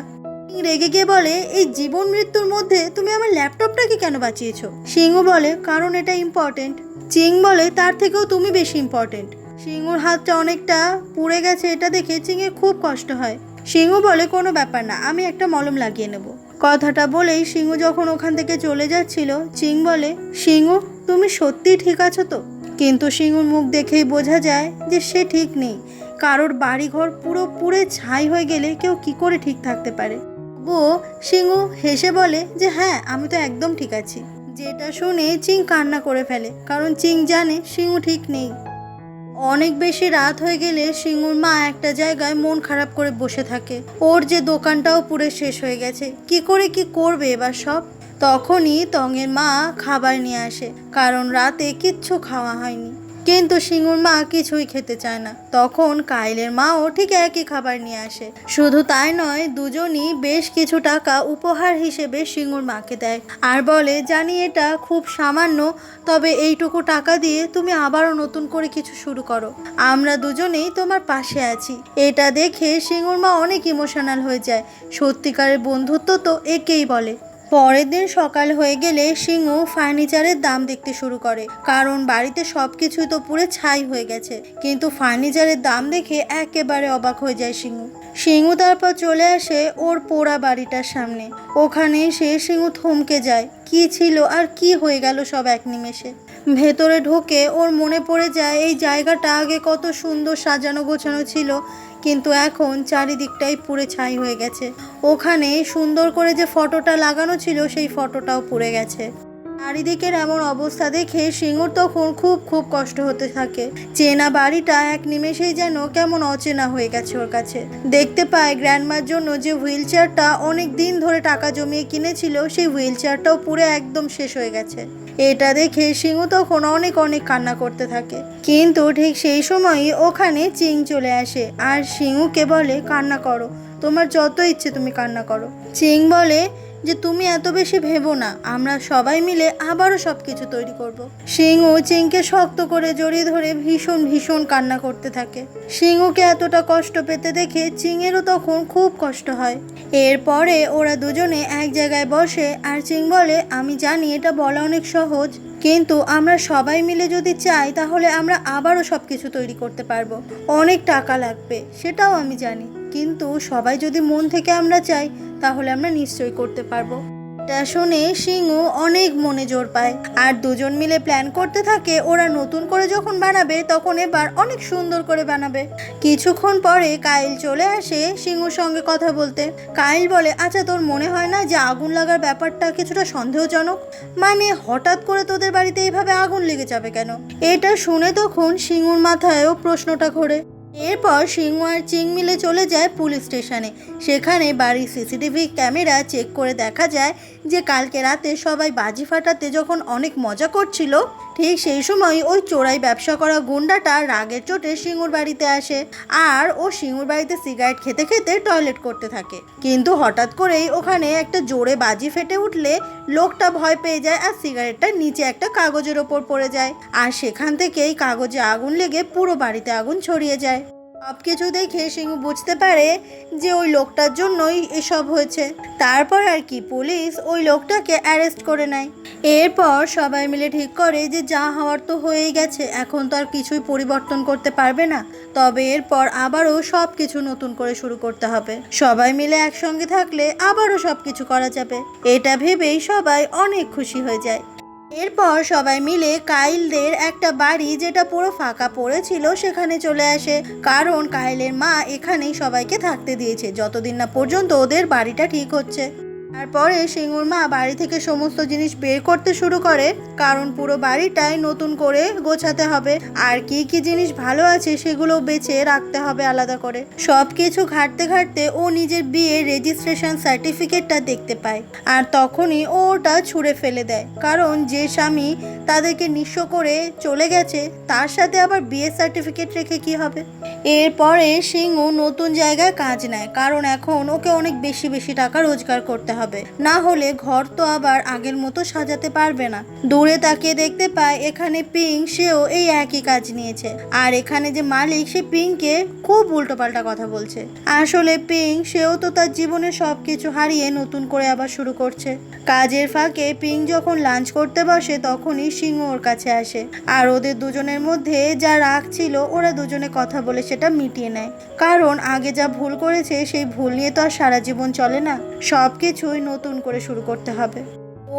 রেগে গিয়ে বলে, এই জীবন মৃত্যুর মধ্যে তুমি আমার ল্যাপটপটাকে কেন বাঁচিয়েছো? শিঙু বলে, কারণ এটা ইম্পর্টেন্ট। চিং বলে, তার থেকেও তুমি বেশি ইম্পর্টেন্ট। শিঙুর হাতটা অনেকটা পুড়ে গেছে, এটা দেখে চিংয়ের খুব কষ্ট হয়। শিঙু বলে, কোনো ব্যাপার না, আমি একটা মলম লাগিয়ে নেব। কথাটা বলেই শিঙু যখন ওখান থেকে চলে যাচ্ছিল, চিং বলে, শিঙু তুমি সত্যিই ঠিক আছো তো? কিন্তু শিঙুর মুখ দেখেই বোঝা যায় যে সে ঠিক নেই। কারোর বাড়িঘর পুরো পুড়ে ছাই হয়ে গেলে কেউ কি করে ঠিক থাকতে পারে? শিঙু হেসে বলে যে হ্যাঁ, আমি তো একদম ঠিক আছি। যেটা শুনে চিং কান্না করে ফেলে, কারণ চিং জানে শিঙু ঠিক নেই। অনেক বেশি রাত হয়ে গেলে শিঙুর মা একটা জায়গায় মন খারাপ করে বসে থাকে। ওর যে দোকানটাও পুরো শেষ হয়ে গেছে, কি করে কি করবে এবার সব? তখনই তঙের মা খাবার নিয়ে আসে, কারণ রাতে কিচ্ছু খাওয়া হয়নি। কিন্তু শিঙুর মা কিছুই খেতে চায় না। তখন কাইলের মাও ঠিক একই খাবার নিয়ে আসে। শুধু তাই নয়, দুজনই বেশ কিছু টাকা উপহার হিসেবে শিঙুর মাকে দেয়, আর বলে, জানি এটা খুব সামান্য, তবে এইটুকু টাকা দিয়ে তুমি আবারও নতুন করে কিছু শুরু করো, আমরা দুজনেই তোমার পাশে আছি। এটা দেখে শিঙুর মা অনেক ইমোশনাল হয়ে যায়। সত্যিকারের বন্ধুত্ব তো একেই বলে। পরের দিন সকাল হয়ে গেলে শিঙু ফার্নিচারের দাম দেখতে শুরু করে, কারণ বাড়িতে সব কিছুই তো পুরো ছাই হয়ে গেছে। কিন্তু ফার্নিচারের দাম দেখে একেবারে অবাক হয়ে যায় শিঙু তারপর চলে আসে ওর পোড়া বাড়িটার সামনে। ওখানে এসে শিঙু থমকে যায়, কি ছিল আর কি হয়ে গেল সব এক নিমেষে। ভেতরে ঢোকে ওর মনে পড়ে যায় এই জায়গাটা আগে কত সুন্দর সাজানো গোছানো ছিল, কিন্তু এখন চারিদিকটাই পুড়ে ছাই হয়ে গেছে। ওখানে সুন্দর করে যে ফটোটা লাগানো ছিল সেই ফটোটাও পুড়ে গেছে। চারিদিকের এমন অবস্থা দেখে শিঙুর তখন খুব কষ্ট হতে থাকে। চেনা বাড়িটা এক নিমেষেই যেন কেমন অচেনা হয়ে গেছে ওর কাছে। দেখতে পায় গ্র্যান্ডমার জন্য যে হুইল চেয়ারটা অনেক দিন ধরে টাকা জমিয়ে কিনেছিল, সেই হুইল চেয়ারটাও পুরো একদম শেষ হয়ে গেছে। এটা দেখে শিঙু তখন অনেক কান্না করতে থাকে। কিন্তু ঠিক সেই সময়ই ওখানে চিং চলে আসে আর শিঙুকে বলে, কান্না করো, তোমার যত ইচ্ছে তুমি কান্না করো। চিং বলে যে তুমি এত বেশি ভেবো না, আমরা সবাই মিলে আবারও সব কিছু তৈরি করব। শিঙু চিংকে শক্ত করে জড়িয়ে ধরে ভীষণ কান্না করতে থাকে। শিঙুকে এতটা কষ্ট পেতে দেখে চিংয়েরও তখন খুব কষ্ট হয়। এরপরে ওরা দুজনে এক জায়গায় বসে আর চিং বলে, আমি জানি এটা বলা অনেক সহজ, কিন্তু আমরা সবাই মিলে যদি চাই তাহলে আমরা আবারও সব কিছু তৈরি করতে পারবো। অনেক টাকা লাগবে সেটাও আমি জানি, কিন্তু সবাই যদি মন থেকে আমরা চাই তাহলে আমরা নিশ্চয়ই করতে পারবো। এটা শুনে শিঙু অনেক মনে জোর পায় আর দুজন মিলে প্ল্যান করতে থাকে ওরা নতুন করে যখন বানাবে তখন এবার অনেক সুন্দর করে বানাবে। কিছুক্ষণ পরে কাইল চলে আসে শিঙুর সঙ্গে কথা বলতে। কাইল বলে, আচ্ছা তোর মনে হয় না যে আগুন লাগার ব্যাপারটা কিছুটা সন্দেহজনক? মানে হঠাৎ করে তোদের বাড়িতে এইভাবে আগুন লেগে যাবে কেন? এটা শুনে তখন শিঙুর মাথায়ও প্রশ্নটা ঘোরে। এরপর শিঙু আর চিং মিলে চলে যায় পুলিশ স্টেশনে। সেখানে বাড়ির সিসিটিভি ক্যামেরা চেক করে দেখা যায় যে কালকে রাতে সবাই বাজি ফাটাতে যখন অনেক মজা করছিল, ঠিক সেই সময় ওই চোরাই ব্যবসা করা গুন্ডাটা রাগের চোটে শিঙুর বাড়িতে আসে আর ও শিঙুর বাড়িতে সিগারেট খেতে খেতে টয়লেট করতে থাকে। কিন্তু হঠাৎ করেই ওখানে একটা জোরে বাজি ফেটে উঠলে লোকটা ভয় পেয়ে যায় আর সিগারেটটা নিচে একটা কাগজের ওপর পড়ে যায় আর সেখান থেকেই কাগজে আগুন লেগে পুরো বাড়িতে আগুন ছড়িয়ে যায়। সব কিছু দেখে শিঙু বুঝতে পারে যে ওই লোকটার জন্যই এসব হয়েছে। তারপর আর কি পুলিশ ওই লোকটাকে অ্যারেস্ট করে নেয়। এরপর সবাই মিলে ঠিক করে যে যা হওয়ার তো হয়েই গেছে, এখন তো আর কিছুই পরিবর্তন করতে পারবে না, তবে এরপর আবারও সব কিছু নতুন করে শুরু করতে হবে। সবাই মিলে একসঙ্গে থাকলে আবারও সব কিছু করা যাবে, এটা ভেবেই সবাই অনেক খুশি হয়ে যায়। এরপর সবাই মিলে কাইলদের একটা বাড়ি যেটা পুরো ফাঁকা পড়েছিল সেখানে চলে আসে, কারণ কাইলের মা এখানেই সবাইকে থাকতে দিয়েছে যতদিন না পর্যন্ত ওদের বাড়িটা ঠিক হচ্ছে। তারপরে সিঙ্গুর মা বাড়ি থেকে সমস্ত জিনিস বের করতে শুরু করে, কারণ পুরো বাড়িটাই নতুন করে গোছাতে হবে আর কি কি জিনিস ভালো আছে সেগুলো বেছে রাখতে হবে আলাদা করে। সব কিছু ঘাঁটতে ঘাঁটতে ও নিজের বিয়ের রেজিস্ট্রেশন সার্টিফিকেটটা দেখতে পায় আর তখনই ও ওটা ছুঁড়ে ফেলে দেয়, কারণ যে স্বামী তাদেরকে নিঃস্ব করে চলে গেছে তার সাথে আবার বিয়ের সার্টিফিকেট রেখে কি হবে। এরপরে সিংহু নতুন জায়গায় কাজ নেয়, কারণ এখন ওকে অনেক বেশি বেশি টাকা রোজগার করতে হবে, না হলে ঘর তো আবার আগের মতো সাজাতে পারবে না। দূরে তাকিয়ে দেখতে পায় এখানে পিঙ্ক, সেও এই একই কাজ নিয়েছে আর এখানে যে মালিক সে পিঙ্ককে খুব উল্টোপাল্টা কথা বলছে। আসলে পিঙ্ক সেও তো তার জীবনে সবকিছু হারিয়ে নতুন করে আবার শুরু করছে। কাজের ফাঁকে পিঙ্ক যখন লাঞ্চ করতে বসে তখনই সিংহ ওর কাছে আসে আর ওদের দুজনের মধ্যে যা রাগ ছিল ওরা দুজনে কথা বলে সেটা মিটিয়ে নেয়, কারণ আগে যা ভুল করেছে সেই ভুল নিয়ে তো আর সারা জীবন চলে না, সব কিছুই নতুন করে শুরু করতে হবে।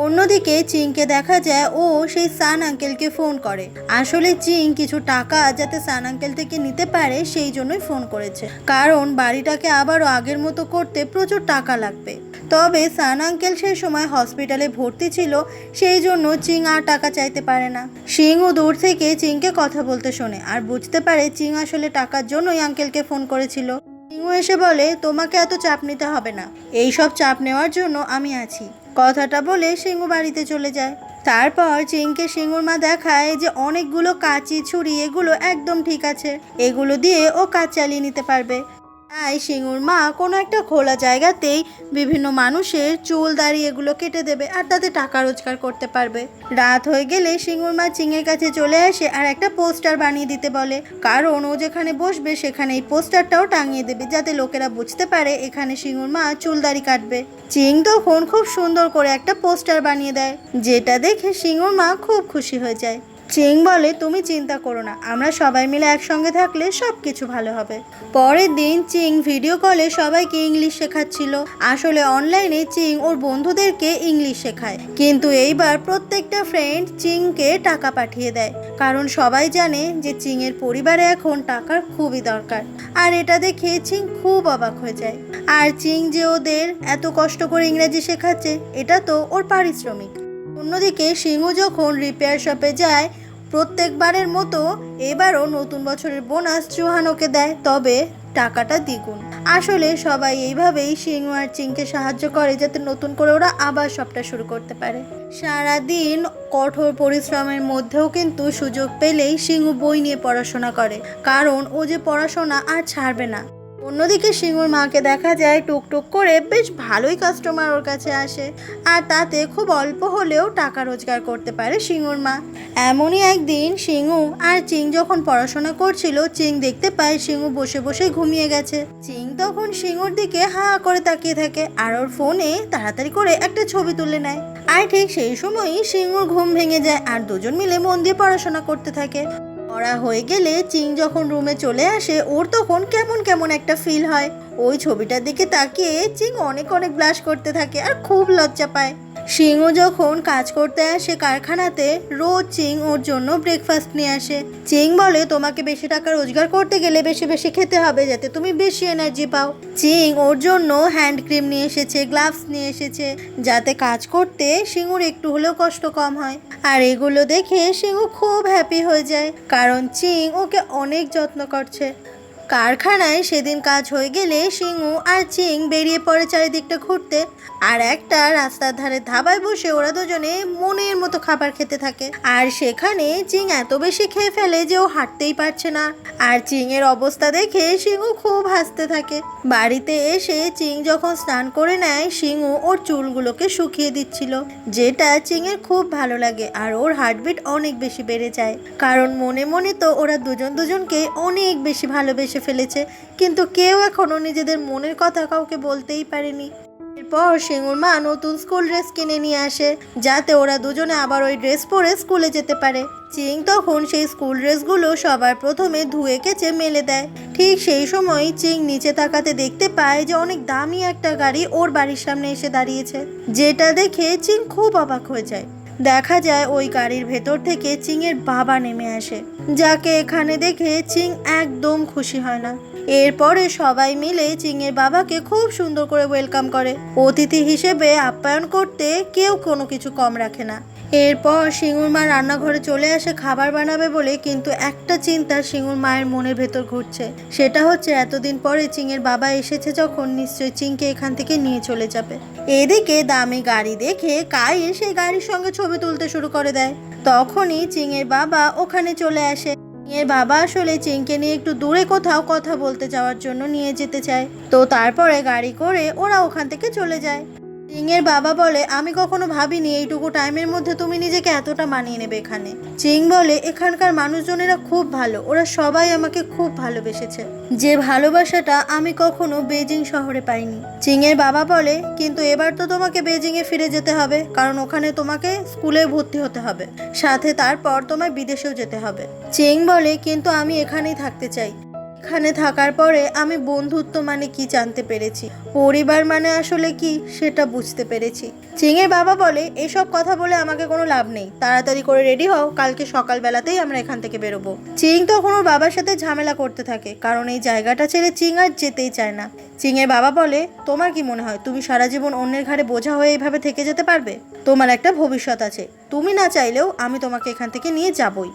অন্যদিকে চিংকে দেখা যায় ও সেই সান আঙ্কেলকে ফোন করে। আসলে চিং কিছু টাকা যাতে সান আঙ্কেল থেকে নিতে পারে সেই জন্যই ফোন করেছে, কারণ বাড়িটাকে আবারও আগের মতো করতে প্রচুর টাকা লাগবে। তবে সান আঙ্কেল সেই সময় হসপিটালে ভর্তি ছিল, সেই জন্য চিং আর টাকা চাইতে পারে না। সিংহ দূর থেকে চিংকে কথা বলতে শোনে আর বুঝতে পারে চিং আসলে টাকার জন্যই আঙ্কেলকে ফোন করেছিল। সিংহ এসে বলে, তোমাকে এত চাপ নিতে হবে না, এইসব চাপ নেওয়ার জন্য আমি আছি। কথাটা বলে সিংহ বাড়িতে চলে যায়। তারপর চিংকে সিংহুর মা দেখায় যে অনেকগুলো কাঁচি ছুরি এগুলো একদম ঠিক আছে, এগুলো দিয়ে ও কাজ চালিয়ে নিতে পারবে। তাই সিংহুর মা কোনো একটা খোলা জায়গাতেই বিভিন্ন মানুষের চুল দাড়ি এগুলো কেটে দেবে আর তাতে টাকা রোজগার করতে পারবে। রাত হয়ে গেলে সিংহুর মা চিংয়ের কাছে চলে আসে আর একটা পোস্টার বানিয়ে দিতে বলে, কারণ ও যেখানে বসবে সেখানে এই পোস্টারটাও টাঙিয়ে দেবে যাতে লোকেরা বুঝতে পারে এখানে সিংহুর মা চুল দাড়ি কাটবে। চিং তখন খুব সুন্দর করে একটা পোস্টার বানিয়ে দেয়, যেটা দেখে সিংহুর মা খুব খুশি হয়ে যায়। চিং বলে, তুমি চিন্তা করো না, আমরা সবাই মিলে একসঙ্গে থাকলে সব কিছু ভালো হবে। পরের দিন চিং ভিডিও কলে সবাইকে ইংলিশ শেখাচ্ছিল। আসলে অনলাইনে চিং ওর বন্ধুদেরকে ইংলিশ শেখায়, কিন্তু এইবার প্রত্যেকটা ফ্রেন্ড চিংকে টাকা পাঠিয়ে দেয়, কারণ সবাই জানে যে চিংয়ের পরিবারে এখন টাকার খুবই দরকার। আর এটা দেখে চিং খুব অবাক হয়ে যায়। আর চিং যে ওদের এত কষ্ট করে ইংরেজি শেখাচ্ছে এটা তো ওর পারিশ্রমিক। অন্যদিকে সিংহ যখন রিপেয়ার শপে যায় প্রত্যেকবারের মতো এবারও নতুন বছরের বোনাস চুহান ওকে দেয়, তবে টাকাটা দ্বিগুণ। আসলে সবাই এইভাবেই সিংহ আর চিংকে সাহায্য করে যাতে নতুন করে ওরা আবার সবটা শুরু করতে পারে। সারাদিন কঠোর পরিশ্রমের মধ্যেও কিন্তু সুযোগ পেলেই সিংহ বই নিয়ে পড়াশোনা করে, কারণ ও যে পড়াশোনা আর ছাড়বে না। অন্যদিকে সিংহুর মাকে দেখা যায় টুকটুক করে বেশ ভালোই কাস্টমার ওর কাছে আসে আর তাতে খুব অল্প হলেও টাকা রোজগার করতে পারে সিংহুর মা। এমনই একদিন সিংহু আর চিং যখন পড়াশোনা করছিল, চিং দেখতে পায় সিংহু বসে বসে ঘুমিয়ে গেছে। চিং তখন সিংহুর দিকে হা করে তাকিয়ে থাকে আর ওর ফোনে তাড়াতাড়ি করে একটা ছবি তুলে নেয়। আর ঠিক সেই সময়ই সিংহুর ঘুম ভেঙে যায় আর দুজন মিলে মন দিয়ে পড়াশোনা করতে থাকে। পড়া হয়ে গেলে চিং যখন রুমে চলে আসে ওর তখন কেমন কেমন একটা ফিল হয়। ওই ছবিটার দিকে তাকিয়ে চিং অনেক অনেক ব্লাশ করতে থাকে আর খুব লজ্জা পায়। সিংহ যখন কাজ করতে আসে কারখানাতে, রোজ চিং ওর জন্য ব্রেকফাস্ট নিয়ে আসে। চিং বলে, তোমাকে বেশি টাকা রোজগার করতে গেলে বেশি বেশি খেতে হবে যাতে তুমি বেশি এনার্জি পাও। চিং ওর জন্য হ্যান্ড ক্রিম নিয়ে এসেছে, গ্লাভস নিয়ে এসেছে, যাতে কাজ করতে সিংহুর একটু হলেও কষ্ট কম হয়। আর এগুলো দেখে সিংহ খুব হ্যাপি হয়ে যায়, কারণ চিং ওকে অনেক যত্ন করছে। কারখানায় সেদিন কাজ হয়ে গেলে সিংহু আর চিং বেরিয়ে পড়ে চারিদিকটা ঘুরতে আর একটা রাস্তার ধারে ধাবায় বসে ওরা দুজনে মনের মতো খাবার খেতে থাকে। আর সেখানে চিং এত বেশি খেয়ে ফেলে যে ও হাঁটতেই পারছে না। আর চিং এর অবস্থা দেখে সিংহু খুব হাসতে থাকে। বাড়িতে এসে চিং যখন স্নান করে নেয়, সিংহু ওর চুলগুলোকে শুকিয়ে দিচ্ছিল, যেটা চিং এর খুব ভালো লাগে আর ওর হার্টবিট অনেক বেশি বেড়ে যায়, কারণ মনে মনে তো ওরা দুজন দুজনকে অনেক বেশি ভালোবেসে ফেলেছে, কিন্তু কেউ এখনো নিজেদের মনের কথা কাউকে বলতেই পারেনি। এরপর সিংহুর মা নতুন স্কুল ড্রেস কিনে নিয়ে আসে যাতে ওরা দুজনে আবার ওই ড্রেস পরে স্কুলে যেতে পারে। চিং তখন সেই স্কুল ড্রেসগুলো সবার প্রথমে ধুয়ে কেচে মেলে দেয়। ঠিক সেই সময় চিং নিচে তাকাতে দেখতে পায় যে অনেক দামি একটা গাড়ি ওর বাড়ির সামনে এসে দাঁড়িয়েছে, যেটা দেখে চিং খুব অবাক হয়ে যায়। দেখা যায় ওই গাড়ির ভেতর থেকে চিংয়ের বাবা নেমে আসে। যাকে এখানে দেখে চিং একদম খুশি হয় না। এরপরে সবাই মিলে চিংয়ের বাবাকে খুব সুন্দর করে ওয়েলকাম করে। অতিথি হিসেবে আপ্যায়ন করতে কেউ কোনো কিছু কম রাখে না। এরপর শিঙুর মা রান্নাঘরে চলে আসে খাবার বানাবে বলে, কিন্তু একটা চিন্তা শিঙুর মায়ের মনের ভেতর ঘুরছে। সেটা হচ্ছে এতদিন পরে চিংয়ের বাবা এসেছে যখন, নিশ্চয়ই চিংকে এখান থেকে নিয়ে চলে যাবে। এদিকে দামি গাড়ি দেখে কাইল সেই গাড়ির সঙ্গে ছবি তুলতে শুরু করে দেয়। তখনই চিংয়ের বাবা ওখানে চলে আসে। চিংয়ের বাবা আসলে চিংকে নিয়ে একটু দূরে কোথাও কথা বলতে যাওয়ার জন্য নিয়ে যেতে চায়। তো তারপরে গাড়ি করে ওরা ওখান থেকে চলে যায়। চিংয়ের বাবা বলে, আমি কখনো ভাবিনি এইটুকু টাইমের মধ্যে তুমি নিজেকে এতটা মানিয়ে নেবে এখানে। চিং বলে, এখানকার মানুষজনেরা খুব ভালো, ওরা সবাই আমাকে খুব ভালোবেসেছে, যে ভালোবাসাটা আমি কখনো বেজিং শহরে পাইনি। চিংয়ের বাবা বলে, কিন্তু এবার তো তোমাকে বেজিংয়ে ফিরে যেতে হবে, কারণ ওখানে তোমাকে স্কুলে ভর্তি হতে হবে, সাথে তারপর তোমায় বিদেশেও যেতে হবে। চিং বলে, কিন্তু আমি এখানেই থাকতে চাই। এখানে থাকার পরে আমি বন্ধুত্ব মানে কি জানতে পেরেছি, পরিবার মানে আসলে কি সেটা বুঝতে পেরেছি। চিংয়ের বাবা বলে, এসব কথা বলে আমাকে কোনো লাভ নেই, তাড়াতাড়ি করে রেডি হও, কালকে সকালবেলাতেই আমরা এখান থেকে বেরোবো। চিং তখন ওর বাবার সাথে ঝামেলা করতে থাকে, কারণ এই জায়গাটা ছেড়ে চিং আর যেতেই চায় না। চিংয়ের বাবা বলে, তোমার কি মনে হয় তুমি সারা জীবন অন্যের ঘাড়ে বোঝা হয়ে এইভাবে থেকে যেতে পারবে? তোমার একটা ভবিষ্যৎ আছে, তুমি না চাইলেও আমি তোমাকে এখান থেকে নিয়ে যাবই।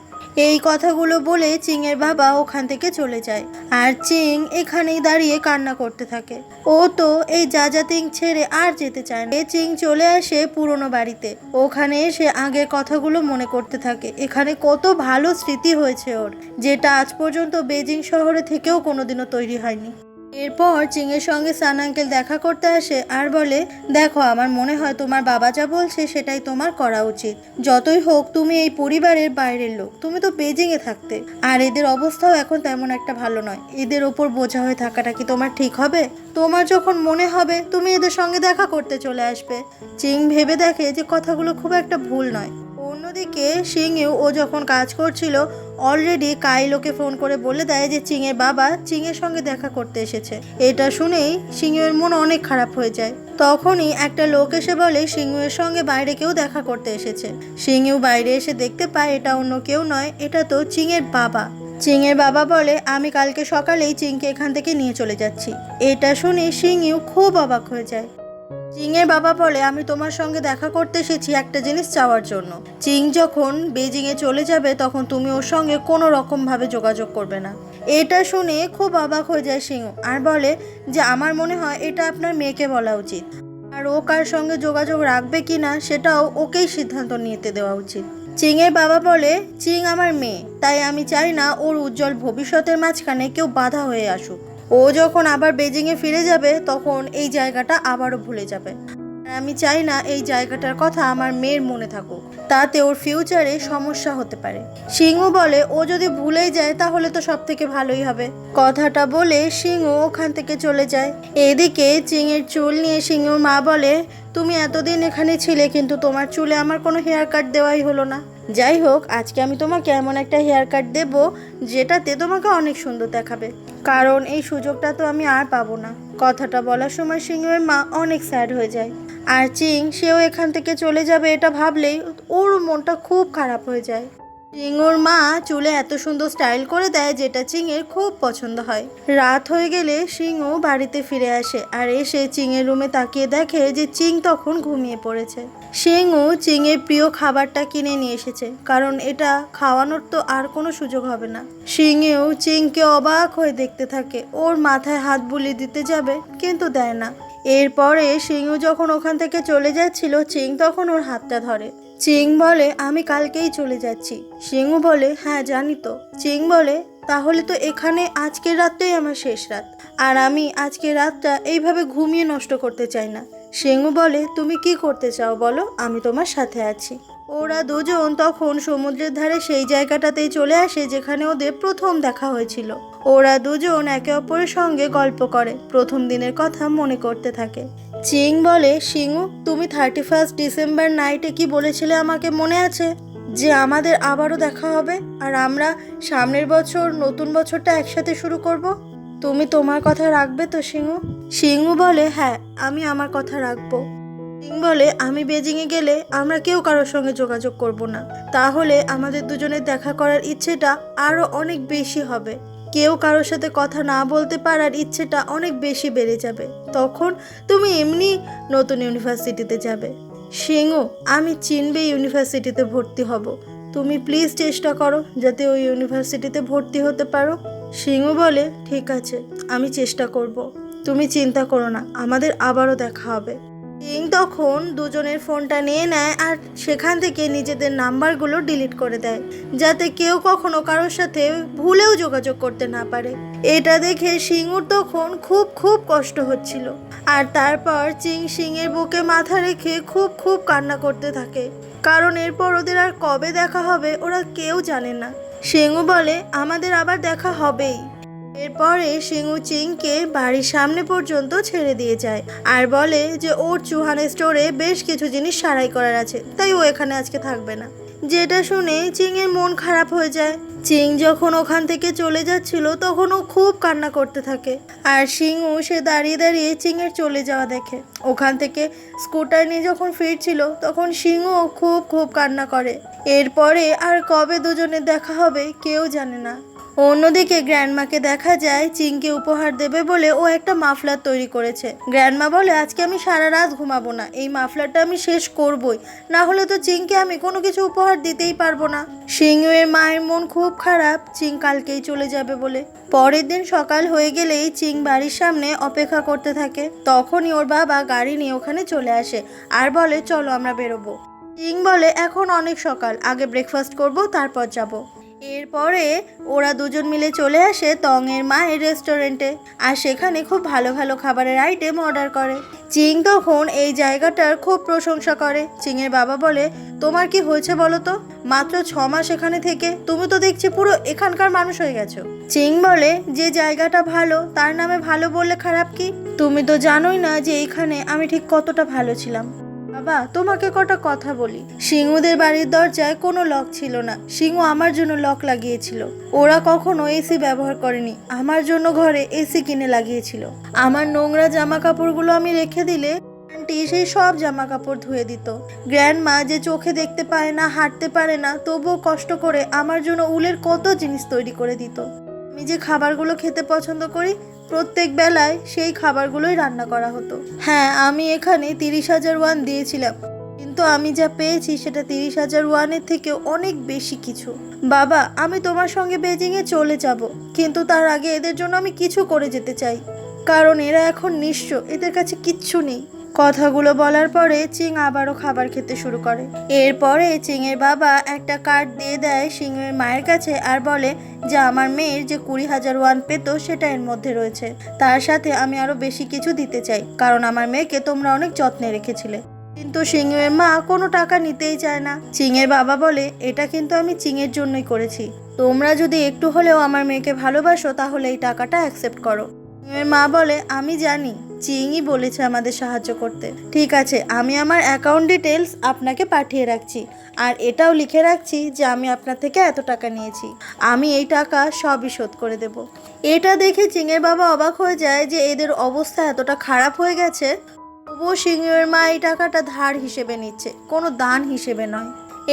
এই কথাগুলো বলে চিংয়ের বাবা ওখান থেকে চলে যায়, আর চিং এখানেই দাঁড়িয়ে কান্না করতে থাকে। ও তো এই যাযাতিং ছেড়ে আর যেতে চায় না। চিং চলে আসে পুরনো বাড়িতে। ওখানে এসে আগের কথাগুলো মনে করতে থাকে। এখানে কত ভালো স্মৃতি হয়েছে ওর, যেটা আজ পর্যন্ত বেজিং শহরে থেকেও কোনোদিনও তৈরি হয়নি। এরপর চিংয়ের সঙ্গে সান আঙ্কেল দেখা করতে আসে আর বলে, দেখো আমার মনে হয় তোমার বাবা যা বলছে সেটাই তোমার করা উচিত। যতই হোক তুমি এই পরিবারের বাইরের লোক, তুমি তো বেজিংয়ে থাকতে, আর এদের অবস্থাও এখন তেমন একটা ভালো নয়। এদের ওপর বোঝা হয়ে থাকাটা কি তোমার ঠিক হবে? তোমার যখন মনে হবে তুমি এদের সঙ্গে দেখা করতে চলে আসবে। চিং ভেবে দেখে যে কথাগুলো খুব একটা ভুল নয়। অন্যদিকে শিংইউ ও যখন কাজ করছিল, অলরেডি কাইল ওকে ফোন করে বলে দেয় যে চিংয়ের বাবা চিংয়ের সঙ্গে দেখা করতে এসেছে। এটা শুনেই শিংইউর মন অনেক খারাপ হয়ে যায়। তখনই একটা লোক এসে বলে শিংইউর সঙ্গে বাইরে কেউ দেখা করতে এসেছে। শিংইউ বাইরে এসে দেখতে পায় এটা অন্য কেউ নয়, এটা তো চিংয়ের বাবা। চিংয়ের বাবা বলে, আমি কালকে সকালেই চিংকে এখান থেকে নিয়ে চলে যাচ্ছি। এটা শুনে শিংইউ খুব অবাক হয়ে যায়। চিংয়ের বাবা বলে, আমি তোমার সঙ্গে দেখা করতে এসেছি একটা জিনিস চাওয়ার জন্য। চিং যখন বেজিংয়ে চলে যাবে তখন তুমি ওর সঙ্গে কোনো রকমভাবে যোগাযোগ করবে না। এটা শুনে খুব অবাক হয়ে যায় সিংহ, আর বলে যে আমার মনে হয় এটা আপনার মেয়েকে বলা উচিত, আর ও কার সঙ্গে যোগাযোগ রাখবে কি না সেটাও ওকেই সিদ্ধান্ত নিতে দেওয়া উচিত। চিংয়ের বাবা বলে, চিং আমার মেয়ে, তাই আমি চাই না ওর উজ্জ্বল ভবিষ্যতের মাঝখানে কেউ বাধা হয়ে আসুক। ও যখন আবার বেজিংয়ে ফিরে যাবে তখন এই জায়গাটা আবারও ভুলে যাবে। আমি চাই না এই জায়গাটার কথা আমার মেয়ের মনে থাকুক, তাতে ওর ফিউচারে সমস্যা হতে পারে। সিংহ বলে, ও যদি ভুলেই যায় তাহলে তো সব থেকে ভালোই হবে। কথাটা বলে সিংহ ওখান থেকে চলে যায়। এদিকে চিংয়ের চুল নিয়ে সিংহর মা বলে, তুমি এতদিন এখানে ছিলে কিন্তু তোমার চুলে আমার কোনো হেয়ার কাট দেওয়াই হলো না। যাই হোক, আজকে আমি তোমাকে এমন একটা হেয়ার কাট দেবো যেটাতে তোমাকে অনেক সুন্দর দেখাবে, কারণ এই সুযোগটা তো আমি আর পাবো না। কথাটা বলার সময় সিংহের মা অনেক স্যাড হয়ে যায়। আর চিং সেও এখান থেকে চলে যাবে এটা ভাবলেই ওর মনটা খুব খারাপ হয়ে যায়। চিংড়োর মা চুলে এত সুন্দর স্টাইল করে দেয় যেটা চিংয়ের খুব পছন্দ হয়। রাত হয়ে গেলে সিংহ বাড়িতে ফিরে আসে আর এসে চিংয়ের রুমে তাকিয়ে দেখে যে চিং তখন ঘুমিয়ে পড়েছে। সিংহ চিংয়ের প্রিয় খাবারটা কিনে নিয়ে এসেছে, কারণ এটা খাওয়ানোর তো আর কোনো সুযোগ হবে না। সিংহেও চিংকে অবাক হয়ে দেখতে থাকে। ওর মাথায় হাত বুলিয়ে দিতে যাবে কিন্তু দেয় না। এরপরে সিংহ যখন ওখান থেকে চলে যাচ্ছিল চিং তখন ওর হাতটা ধরে। চিং বলে, আমি কালকেই চলে যাচ্ছি। সিংহ বলে, হ্যাঁ জানি তো। চিং বলে, তাহলে তো এখানে আজকের রাতটাই আমার শেষ রাত, আর আমি আজকের রাতটা এইভাবে ঘুমিয়ে নষ্ট করতে চাই না। সিংহ বলে, তুমি কি করতে চাও বলো, আমি তোমার সাথে আছি। ওরা দুজন তখন সমুদ্রের ধারে সেই জায়গাটাতেই চলে আসে যেখানে ওদের প্রথম দেখা হয়েছিল। ওরা দুজন একে অপরের সঙ্গে গল্প করে, প্রথম দিনের কথা মনে করতে থাকে। চিং বলে, সিংহ তুমি 31 ডিসেম্বর নাইটে কি বলেছিলে আমাকে মনে আছে, যে আমাদের আবারও দেখা হবে আর আমরা সামনের বছর নতুন বছরটা একসাথে শুরু করব? তুমি তোমার কথা রাখবে তো সিংহ? সিংহ বলে, হ্যাঁ আমি আমার কথা রাখবো। চিং বলে আমি বেজিংয়ে গেলে আমরা কেউ কারোর সঙ্গে যোগাযোগ করব না, তাহলে আমাদের দুজনের দেখা করার ইচ্ছেটা আরো অনেক বেশি হবে। কেউ কারোর সাথে কথা না বলতে পারার ইচ্ছেটা অনেক বেশি বেড়ে যাবে। তখন তুমি এমনি নতুন ইউনিভার্সিটিতে যাবে। সিংহু, আমি চিনবে ইউনিভার্সিটিতে ভর্তি হব, তুমি প্লিজ চেষ্টা করো যাতে ওই ইউনিভার্সিটিতে ভর্তি হতে পারো। সিংহু বলে ঠিক আছে, আমি চেষ্টা করব, তুমি চিন্তা করো না, আমাদের আবারও দেখা হবে। চিং তখন দুজনের ফোনটা নিয়ে নেয় আর সেখান থেকে নিজেদের নাম্বারগুলো ডিলিট করে দেয়, যাতে কেউ কখনো কারোর সাথে ভুলেও যোগাযোগ করতে না পারে। এটা দেখে সিংহুর তখন খুব খুব কষ্ট হচ্ছিল। আর তারপর চিং সিংয়ের বুকে মাথা রেখে খুব খুব কান্না করতে থাকে, কারণ এরপর ওদের আর কবে দেখা হবে ওরা কেউ জানে না। সিংহু বলে আমাদের আবার দেখা হবেই। এরপরে সিংহু চিংকে বাড়ির সামনে পর্যন্ত ছেড়ে দিয়ে যায় আর বলে যে ওর চুহানের স্টোরে বেশ কিছু জিনিস সারাই করার আছে, তাই ও এখানে আজকে থাকবে না। যেটা শুনে চিংয়ের মন খারাপ হয়ে যায়। চিং যখন ওখান থেকে চলে যাচ্ছিল তখন ও খুব কান্না করতে থাকে, আর সিংহু সে দাঁড়িয়ে দাঁড়িয়ে চিংয়ের চলে যাওয়া দেখে। ওখান থেকে স্কুটার নিয়ে যখন ফিরছিল তখন সিংহু খুব খুব কান্না করে। এরপরে আর কবে দুজনের দেখা হবে কেউ জানে না। অন্যদিকে গ্র্যান্ডমাকে দেখা যায় চিংকে উপহার দেবে বলে ও একটা মাফলার তৈরি করেছে। গ্র্যান্ডমা বলে আজকে আমি সারা রাত ঘুমাবো না, এই মাফলারটা আমি শেষ করবই, না হলে তো চিংকে আমি কোনো কিছু উপহার দিতেই পারবো না। সিংহের মায়ের মন খুব খারাপ চিং কালকেই চলে যাবে বলে। পরের দিন সকাল হয়ে গেলেই চিং বাড়ির সামনে অপেক্ষা করতে থাকে। তখনই ওর বাবা গাড়ি নিয়ে ওখানে চলে আসে আর বলে চলো আমরা বেরোবো। চিং বলে এখন অনেক সকাল, আগে ব্রেকফাস্ট করব তারপর যাব। এরপরে ওরা দুজন মিলে চলে আসে তংয়ের মায়ের রেস্টুরেন্টে আর সেখানে খুব ভালো ভালো খাবারের আইটেম অর্ডার করে। চিং তখন এই জায়গাটার খুব প্রশংসা করে। চিংয়ের বাবা বলে তোমার কি হয়েছে বলো তো, মাত্র 6 মাস এখানে থেকে তুমি তো দেখছি পুরো এখানকার মানুষ হয়ে গেছো। চিং বলে যে জায়গাটা ভালো তার নামে ভালো বললে খারাপ কি, তুমি তো জানোই না যে এখানে আমি ঠিক কতটা ভালো ছিলাম। বাবা তোমাকে কটা কথা বলি, সিংহুদের বাড়ির দরজায় কোনো লক ছিল না, সিংহু আমার জন্য লক লাগিয়েছিল। ওরা কখনো এসি ব্যবহার করেনি, আমার জন্য ঘরে এসি কিনে লাগিয়েছিল। আমার নোংরা জামা কাপড়গুলো আমি রেখে দিলে আন্টি সেই সব জামা কাপড় ধুয়ে দিত। গ্র্যান্ডমা যে চোখে দেখতে পায় না, হাঁটতে পারে না, তবুও কষ্ট করে আমার জন্য উলের কত জিনিস তৈরি করে দিত। আমি যে খাবারগুলো খেতে পছন্দ করি প্রত্যেক বেলায় সেই খাবারগুলোই রান্না করা হতো। হ্যাঁ আমি এখানে 30,000 ওয়ান দিয়েছিলাম, কিন্তু আমি যা পেয়েছি সেটা 30,000 ওয়ানের থেকে অনেক বেশি কিছু। বাবা আমি তোমার সঙ্গে বেজিংয়ে চলে যাব, কিন্তু তার আগে এদের জন্য আমি কিছু করে যেতে চাই, কারণ এরা এখন নিঃস্ব, এদের কাছে কিচ্ছু নেই। কথাগুলো বলার পরে চিং আবারও খাবার খেতে শুরু করে। এরপরে চিংয়ের বাবা একটা কার্ড দিয়ে দেয় সিংহের মায়ের কাছে আর বলে যে আমার মেয়ের যে 20,000 ওয়ান পেত সেটা এর মধ্যে রয়েছে, তার সাথে আমি আরো বেশি কিছু দিতে চাই, কারণ আমার মেয়েকে তোমরা অনেক যত্নে রেখেছিলে। কিন্তু সিংহের মা কোনো টাকা নিতেই চায় না। চিংয়ের বাবা বলে এটা কিন্তু আমি চিংয়ের জন্যই করেছি, তোমরা যদি একটু হলেও আমার মেয়েকে ভালোবাসো তাহলে এই টাকাটা অ্যাকসেপ্ট করো। সিংহের মা বলে আমি জানি চিংই বলেছে আমাদের সাহায্য করতে, ঠিক আছে আমি আমার অ্যাকাউন্ট ডিটেলস আপনাকে পাঠিয়ে রাখছি, আর এটাও লিখে রাখছি যে আমি আপনার থেকে এত টাকা নিয়েছি, আমি এই টাকা সবই শোধ করে দেব। এটা দেখে চিংয়ের বাবা অবাক হয়ে যায় যে এদের অবস্থা এতটা খারাপ হয়ে গেছে, তবুও সিংহের মা এই টাকাটা ধার হিসেবে নিচ্ছে, কোনো দান হিসেবে নয়।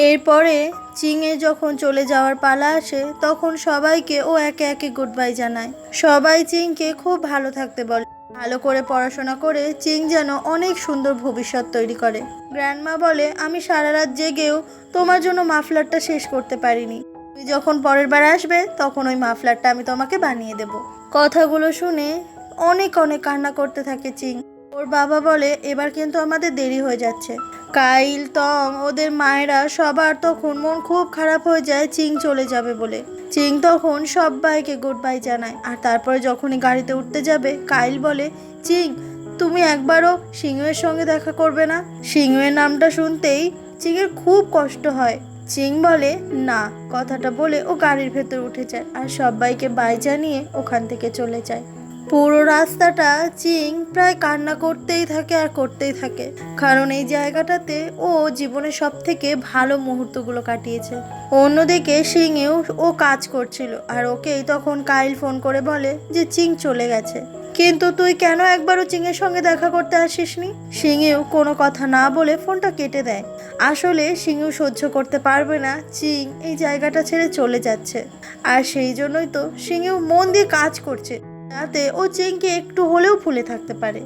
এরপরে চিংয়ে যখন চলে যাওয়ার পালা আসে তখন সবাইকে ও একে একে গুড বাই জানায়। সবাই চিংকে খুব ভালো থাকতে বলে, ভালো করে পড়াশোনা করে চিং যেন অনেক সুন্দর ভবিষ্যৎ তৈরি করে। গ্র্যান্ডমা বলে আমি সারা রাত জেগেও তোমার জন্য মাফলারটা শেষ করতে পারিনি, তুমি যখন পরের বার আসবে তখন ওই মাফলারটা আমি তোমাকে বানিয়ে দেব। কথাগুলো শুনে অনেক অনেক কান্না করতে থাকে চিং। ওর বাবা বলে এবার কিন্তু আমাদের দেরি হয়ে যাচ্ছে। কাইল টং ওদের মায়েরা সবার তখন মন খুব খারাপ হয়ে যায় চিং চলে যাবে বলে। চিং তখন সবাইকে গুড বাই জানায়, আর তারপরে যখনই গাড়িতে উঠতে যাবে কাইল বলে চিং তুমি একবারও সিংহের সঙ্গে দেখা করবে না। সিংহের নামটা শুনতেই চিংয়ের খুব কষ্ট হয়। চিং বলে না, কথাটা বলে ও গাড়ির ভেতর উঠে যায় আর সবাইকে বাই জানিয়ে ওখান থেকে চলে যায়। পুরো রাস্তাটা চিং প্রায় কান্না করতেই থাকে আর করতেই থাকে, কারণ এই জায়গাটাতে ও জীবনের সব থেকে ভালো মুহূর্তগুলো কাটিয়েছে। অন্যদিকে সিংহেও ও কাজ করছিল আর ওকেই তখন কাইল ফোন করে বলে যে চিং চলে গেছে। কিন্তু তুই কেন একবারও চিংয়ের সঙ্গে দেখা করতে আসিসনি? সিংহেও কোনো কথা না বলে ফোনটা কেটে দেয়। আসলে সিংহ সহ্য করতে পারবে না চিং এই জায়গাটা ছেড়ে চলে যাচ্ছে, আর সেই জন্যই তো সিংহ মন দিয়ে কাজ করছে যাতে ও চিংকে একটু হলেও ভুলে থাকতে পারে।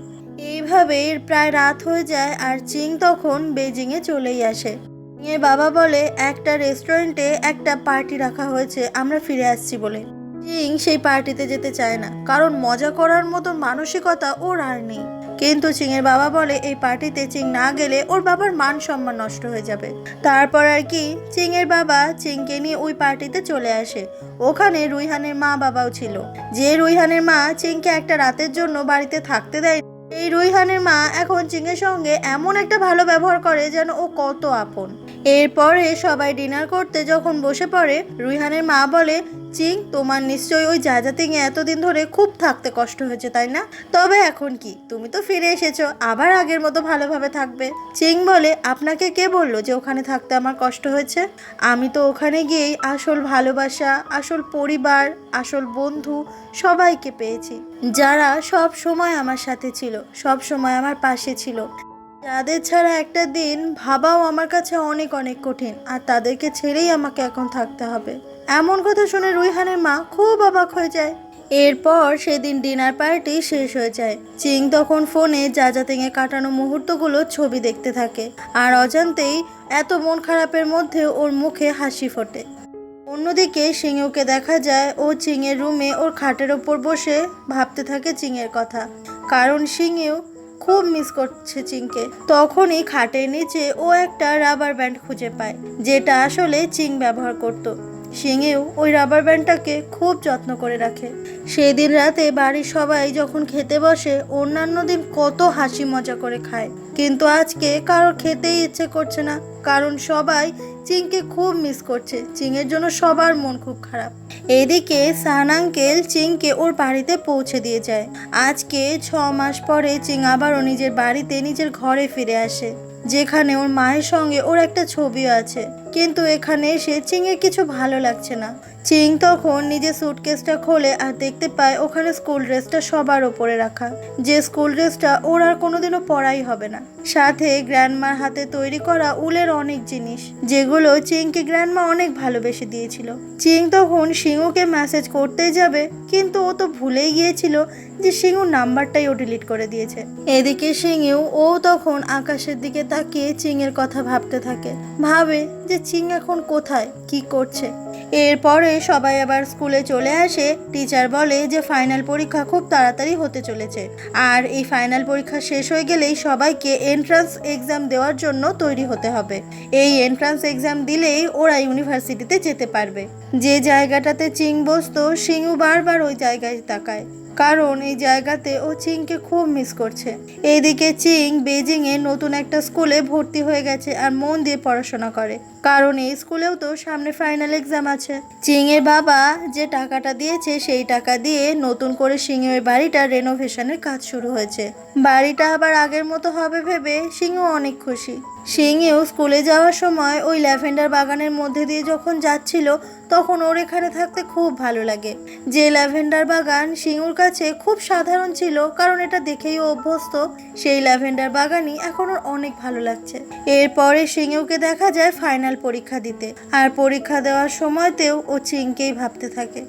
এইভাবে প্রায় রাত হয়ে যায় আর চিং তখন বেজিংয়ে চলেই আসে। চিংয়ের বাবা বলে একটা রেস্টুরেন্টে একটা পার্টি রাখা হয়েছে, আমরা ফিরে আসছি বলে। চিং সেই পার্টিতে যেতে চায় না, কারণ মজা করার মতো মানসিকতা ওর আর নেই। কিন্তু চিংয়ের বাবা বলে এই পার্টিতে চিং না গেলে ওর বাবার মান সম্মান নষ্ট হয়ে যাবে। তারপর আর কি চিংয়ের বাবা চিংকে নিয়ে ওই পার্টিতে চলে আসে। ওখানে রুইহানের মা বাবাও ছিল। যে রুইহানের মা চিংকে একটা রাতের জন্য বাড়িতে থাকতে দেয়, এই রুইহানের মা এখন চিংয়ের সঙ্গে এমন একটা ভালো ব্যবহার করে যেন ও কত আপন। এরপরে সবাই ডিনার করতে যখন বসে পড়ে, রুইহানের মা বলে, চিং তোমার নিশ্চয়ই ওই জাজাতিংয়ে এতদিন ধরে খুব থাকতে কষ্ট হয়েছে তাই না? তবে এখন কি, তুমি তো ফিরে এসেছো, আবার আগের মতো ভালোভাবে থাকবে। চিং বলে, আপনাকে কে বললো যে ওখানে থাকতে আমার কষ্ট হয়েছে? আমি তো ওখানে গিয়েই আসল ভালোবাসা, আসল পরিবার, আসল বন্ধু সবাইকে পেয়েছি, যারা সব সময় আমার সাথে ছিল, সব সময় আমার পাশে ছিল, যাদের ছাড়া একটা দিন ভাবাও আমার কাছে অনেক অনেক কঠিন, আর তাদেরকে ছেড়েই আমাকে এখন থাকতে হবে। এমন কথা শুনে রুইহানের মা খুব অবাক হয়ে যায়। এরপর সেদিন ডিনার পার্টি শেষ হয়ে যায়। চিং তখন ফোনে জাজাতিংয়ে কাটানো মুহূর্তগুলো ছবি দেখতে থাকে, আর অজান্তেই এত মন খারাপের মধ্যে ওর মুখে হাসি ফোটে। অন্যদিকে সিংহকে দেখা যায় ও চিংয়ের রুমে ওর খাটের ওপর বসে ভাবতে থাকে চিংয়ের কথা, কারণ সিংহ খুব মিস করছে চিংকে। তখনই খাটের নিচে ও একটা রাবার ব্যান্ড খুঁজে পায়, যেটা আসলে চিং ব্যবহার করত। সিংহেও ওই রাবার ব্যান্ডটাকে খুব যত্ন করে রাখে। সেদিন রাতে বাড়ির সবাই যখন খেতে বসে, অন্যান্য দিন কত হাসি মজা করে খায়, কিন্তু আজকে কারোর খেতেই ইচ্ছে করছে না, কারণ সবাই চিংকে খুব মিস করছে। চিংয়ের জন্য সবার মন খুব খারাপ। এদিকে সান আঙ্কেল চিংকে ওর বাড়িতে পৌঁছে দিয়ে যায়। আজকে 6 মাস পরে চিং আবারও নিজের বাড়িতে নিজের ঘরে ফিরে আসে, যেখানে ওর মায়ের সঙ্গে ওর একটা ছবিও আছে। কিন্তু এখানে এসে চিংয়ের কিছু ভালো লাগছে না। চিং তখন নিজের সুটকেসটা খোলে আর দেখতে পায় ওখানে স্কুল ড্রেসটা সবার ওপরে রাখা, যে স্কুল ড্রেসটা ওর আর কোনোদিনও পরাই হবে না। সাথে গ্র্যান্ডমার হাতে তৈরি করা উলের অনেক জিনিস, যেগুলো চিংকে গ্র্যান্ডমা অনেক ভালোবেসে দিয়েছিল। চিং তখন সিংহকে মেসেজ করতেই যাবে, কিন্তু ও তো ভুলেই গিয়েছিল যে সিংহুর নাম্বারটাই ও ডিলিট করে দিয়েছে। এদিকে সিংহ ও তখন আকাশের দিকে তাকিয়ে চিংয়ের কথা ভাবতে থাকে, ভাবে যে চিং এখন কোথায়, কি করছে। এরপরে সবাই আবার স্কুলে চলে আসে। টিচার বলে যে ফাইনাল পরীক্ষা খুব তাড়াতাড়ি হতে চলেছে, আর এই ফাইনাল পরীক্ষা শেষ হয়ে গেলেই সবাইকে এন্ট্রান্স এক্সাম দেওয়ার জন্য তৈরি হতে হবে। এই এন্ট্রান্স এক্সাম দিলেই ওরা ইউনিভার্সিটিতে যেতে পারবে। যে জায়গাটাতে চিং বসতো, সিংহু বারবার ওই জায়গায় তাকায়, কারণ এই জায়গাতে ও চিংকে খুব মিস করছে। এইদিকে চিং বেজিংয়ে নতুন একটা স্কুলে ভর্তি হয়ে গেছে আর মন দিয়ে পড়াশোনা করে, কারণ এই স্কুলেও তো সামনে ফাইনাল এক্সাম আছে। চিংয়ের বাবা যে টাকাটা দিয়েছে সেই টাকা দিয়ে নতুন করে সিংহের বাড়িটা রেনোভেশনের কাজ শুরু হয়েছে। বাড়িটা আবার আগের মতো হবে ভেবে সিংহ অনেক খুশি। সিংহেও স্কুলে যাওয়ার সময় ওই ল্যাভেন্ডার বাগানের মধ্যে দিয়ে যখন যাচ্ছিল, তখন ওর এখানে থাকতে খুব ভালো লাগে। যে ল্যাভেন্ডার বাগান সিংহুর কাছে খুব সাধারণ ছিল, কারণ এটা দেখেই ও অভ্যস্ত, সেই ল্যাভেন্ডার বাগানই এখন ওর অনেক ভালো লাগছে। এরপরে সিংহুকে দেখা যায় ফাইনাল পরীক্ষা দিতে, আর পরীক্ষা দেওয়ার সময়তেও ও চিংকেই ভাবতে থাকে।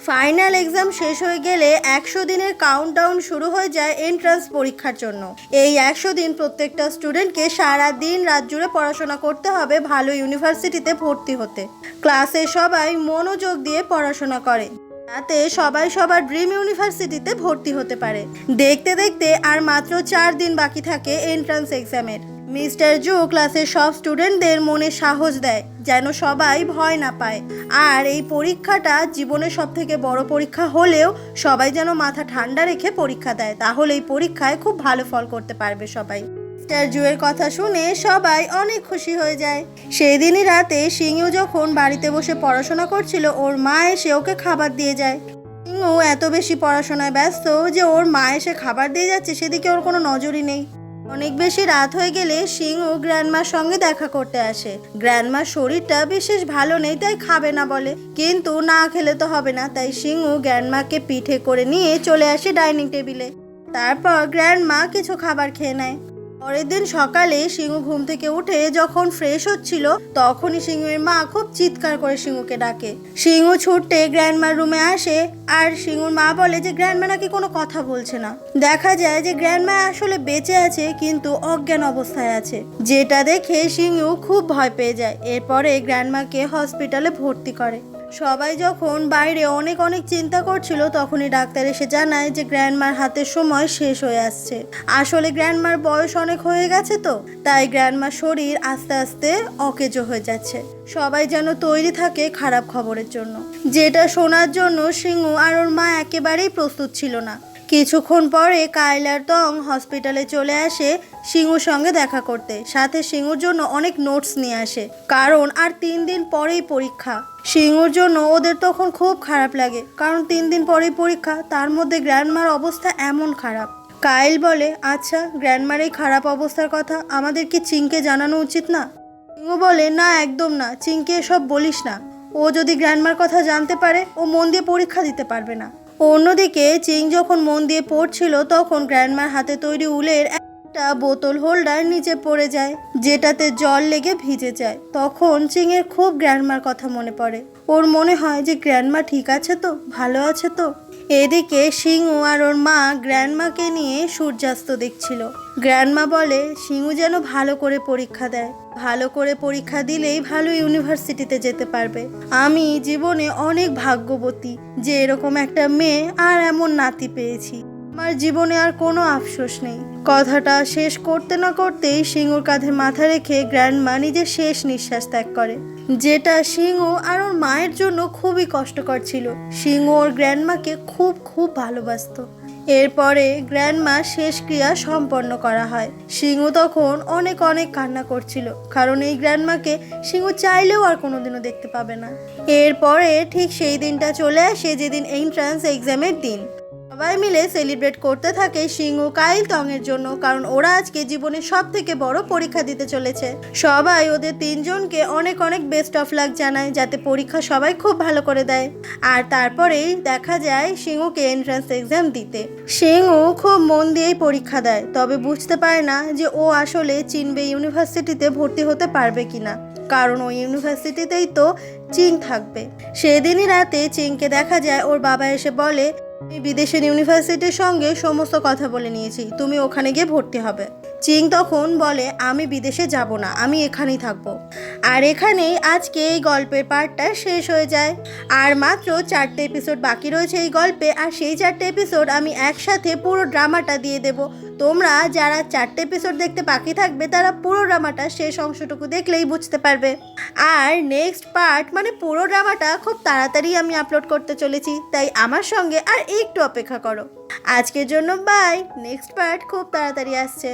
ফাইনাল এক্সাম শেষ হয়ে গেলে 100 দিনের কাউন্টডাউন শুরু হয়ে যায় এন্ট্রান্স পরীক্ষার জন্য। এই 100 দিন প্রত্যেকটা স্টুডেন্টকে সারা দিন রাত জুড়ে পড়াশোনা করতে হবে ভালো ইউনিভার্সিটিতে ভর্তি হতে। ক্লাসে সবাই মনোযোগ দিয়ে পড়াশোনা করে, যাতে সবাই সবার ড্রিম ইউনিভার্সিটিতে ভর্তি হতে পারে। দেখতে দেখতে আর মাত্র 4 দিন বাকি থাকে এন্ট্রান্স এক্সামের। মিস্টার জু ক্লাসের সব স্টুডেন্টদের মনে সাহস দেয় যেন সবাই ভয় না পায়, আর এই পরীক্ষাটা জীবনের সবথেকে বড় পরীক্ষা হলেও সবাই যেন মাথা ঠান্ডা রেখে পরীক্ষা দেয়, তাহলে এই পরীক্ষায় খুব ভালো ফল করতে পারবে সবাই। মিস্টার জুয়ের কথা শুনে সবাই অনেক খুশি হয়ে যায়। সেই দিনই রাতে সিংহ যখন বাড়িতে বসে পড়াশোনা করছিল, ওর মা এসে ওকে খাবার দিয়ে যায়। সিংহ এত বেশি পড়াশোনায় ব্যস্ত যে ওর মা এসে খাবার দিয়ে যাচ্ছে সেদিকে ওর কোনো নজরই নেই। অনেক বেশি রাত হয়ে গেলে সিংহ গ্র্যান্ডমার সঙ্গে দেখা করতে আসে। গ্র্যান্ডমার শরীরটা বিশেষ ভালো নেই, তাই খাবে না বলে, কিন্তু না খেলে তো হবে না, তাই সিংহ গ্র্যান্ডমাকে পিঠে করে নিয়ে চলে আসে ডাইনিং টেবিলে। তারপর গ্র্যান্ডমা কিছু খাবার খেয়ে নেয়। পরের দিন সকালে সিংহ ঘুম থেকে উঠে যখন ফ্রেশ হচ্ছিল, তখনই সিংহের মা খুব চিৎকার করে সিংহকে ডাকে। সিংহ ছুটতে গ্র্যান্ডমার রুমে আসে, আর সিংহর মা বলে যে গ্র্যান্ডমা নাকি কোনো কথা বলছে না। দেখা যায় যে গ্র্যান্ডমা আসলে বেঁচে আছে, কিন্তু অজ্ঞান অবস্থায় আছে, যেটা দেখে সিংহ খুব ভয় পেয়ে যায়। এরপরে গ্র্যান্ডমাকে হসপিটালে ভর্তি করে। সবাই যখন বাইরে অনেক অনেক চিন্তা করছিল, তখনই ডাক্তার এসে জানায় যে গ্র্যান্ডমার হাতের সময় শেষ হয়ে আসছে। আসলে গ্র্যান্ডমার বয়স অনেক হয়ে গেছে, তো তাই গ্র্যান্ডমার শরীর আস্তে আস্তে অকেজো হয়ে যাচ্ছে। সবাই যেন তৈরি থাকে খারাপ খবরের জন্য, যেটা শোনার জন্য সিংহ আর ওর মা একেবারেই প্রস্তুত ছিল না। কিছুক্ষণ পরে কাইল আর টং হসপিটালে চলে আসে সিংহুর সঙ্গে দেখা করতে। সাথে সিংহুর জন্য অনেক নোটস নিয়ে আসে, কারণ আর 3 দিন পরেই পরীক্ষা। সিংহুর জন্য ওদের তখন খুব খারাপ লাগে, কারণ 3 দিন পরেই পরীক্ষা, তার মধ্যে গ্র্যান্ডমার অবস্থা এমন খারাপ। কাইল বলে, আচ্ছা গ্র্যান্ডমার এই খারাপ অবস্থার কথা আমাদের কি চিংকে জানানো উচিত না? সিংহু বলে, না একদম না, চিংকে এসব বলিস না। ও যদি গ্র্যান্ডমার কথা জানতে পারে, ও মন দিয়ে পরীক্ষা দিতে পারবে না। অন্যদিকে চিং যখন মন দিয়ে পড়ছিল, তখন গ্র্যান্ডমার হাতে তৈরি উলের একটা বোতল হোল্ডার নিচে পড়ে যায়, যেটাতে জল লেগে ভিজে যায়। তখন চিংয়ের খুব গ্র্যান্ডমার কথা মনে পড়ে। ওর মনে হয় যে গ্র্যান্ডমা ঠিক আছে তো, ভালো আছে তো। এদিকে সিংহু আর ওর মা গ্র্যান্ডমাকে নিয়ে সূর্যাস্ত দেখছিল। গ্র্যান্ডমা বলে সিংহু যেন ভালো করে পরীক্ষা দেয়, ভালো করে পরীক্ষা দিলেই ভালো ইউনিভার্সিটিতে যেতে পারবে। আমি জীবনে অনেক ভাগ্যবতী যে এরকম একটা মেয়ে আর এমন নাতি পেয়েছি। আমার জীবনে আর কোনো আফসোস নেই। কথাটা শেষ করতে না করতেই সিংহুর কাঁধে মাথা রেখে গ্র্যান্ডমা নিজের শেষ নিঃশ্বাস ত্যাগ করে, যেটা সিংহু আর ওর মায়ের জন্য খুবই কষ্টকর ছিল। সিংহু ওর গ্র্যান্ডমাকে খুব খুব ভালোবাসতো। এরপরে গ্র্যান্ডমা শেষ ক্রিয়া সম্পন্ন করা হয়। সিংহু তখন অনেক অনেক কান্না করছিল, কারণ এই গ্র্যান্ডমাকে সিংহু চাইলেও আর কোনোদিনও দেখতে পাবে না। এরপরে ঠিক সেই দিনটা চলে আসে যেদিন এন্ট্রান্স এক্সামের দিন। সবাই মিলে সেলিব্রেট করতে থাকে সিংহু কাইল টং এর জন্য, কারণ ওরা আজকে জীবনের সব থেকে বড় পরীক্ষা দিতে চলেছে। সবাই ওদের 3 জনকে অনেক অনেক বেস্ট অফ লাক জানায়, যাতে পরীক্ষা সবাই খুব ভালো করে দেয়। আর তারপরেই দেখা যায় সিংহুকে এন্ট্রান্স এক্সাম দিতে। সিংহু খুব মন দিয়েই পরীক্ষা দেয়, তবে বুঝতে পারে না যে ও আসলে চিনবে ইউনিভার্সিটিতে ভর্তি হতে পারবে কিনা, কারণ ওই ইউনিভার্সিটিতেই তো চিং থাকবে। সেদিনই রাতে চিংকে দেখা যায় ওর বাবা এসে বলে, আমি বিদেশের ইউনিভার্সিটির সঙ্গে সমস্ত কথা বলে নিয়েছি, তুমি ওখানে গিয়ে ভর্তি হবে। চিং তখন বলে, আমি বিদেশে যাব না, আমি এখানেই থাকবো। আর এখানেই আজকে এই গল্পের পার্টটা শেষ হয়ে যায়। আর মাত্র 4টে এপিসোড বাকি রয়েছে এই গল্পে, আর সেই 4টে এপিসোড আমি একসাথে পুরো ড্রামাটা দিয়ে দেব। তোমরা যারা 4টে এপিসোড দেখতে বাকি থাকবে, তারা পুরো ড্রামাটা শেষ অংশটুকু দেখলেই বুঝতে পারবে। আর নেক্সট পার্ট মানে পুরো ড্রামাটা খুব তাড়াতাড়ি আমি আপলোড করতে চলেছি, তাই আমার সঙ্গে আর একটু অপেক্ষা করো। আজকের জন্য বাই, নেক্সট পার্ট খুব তাড়াতাড়ি আসছে।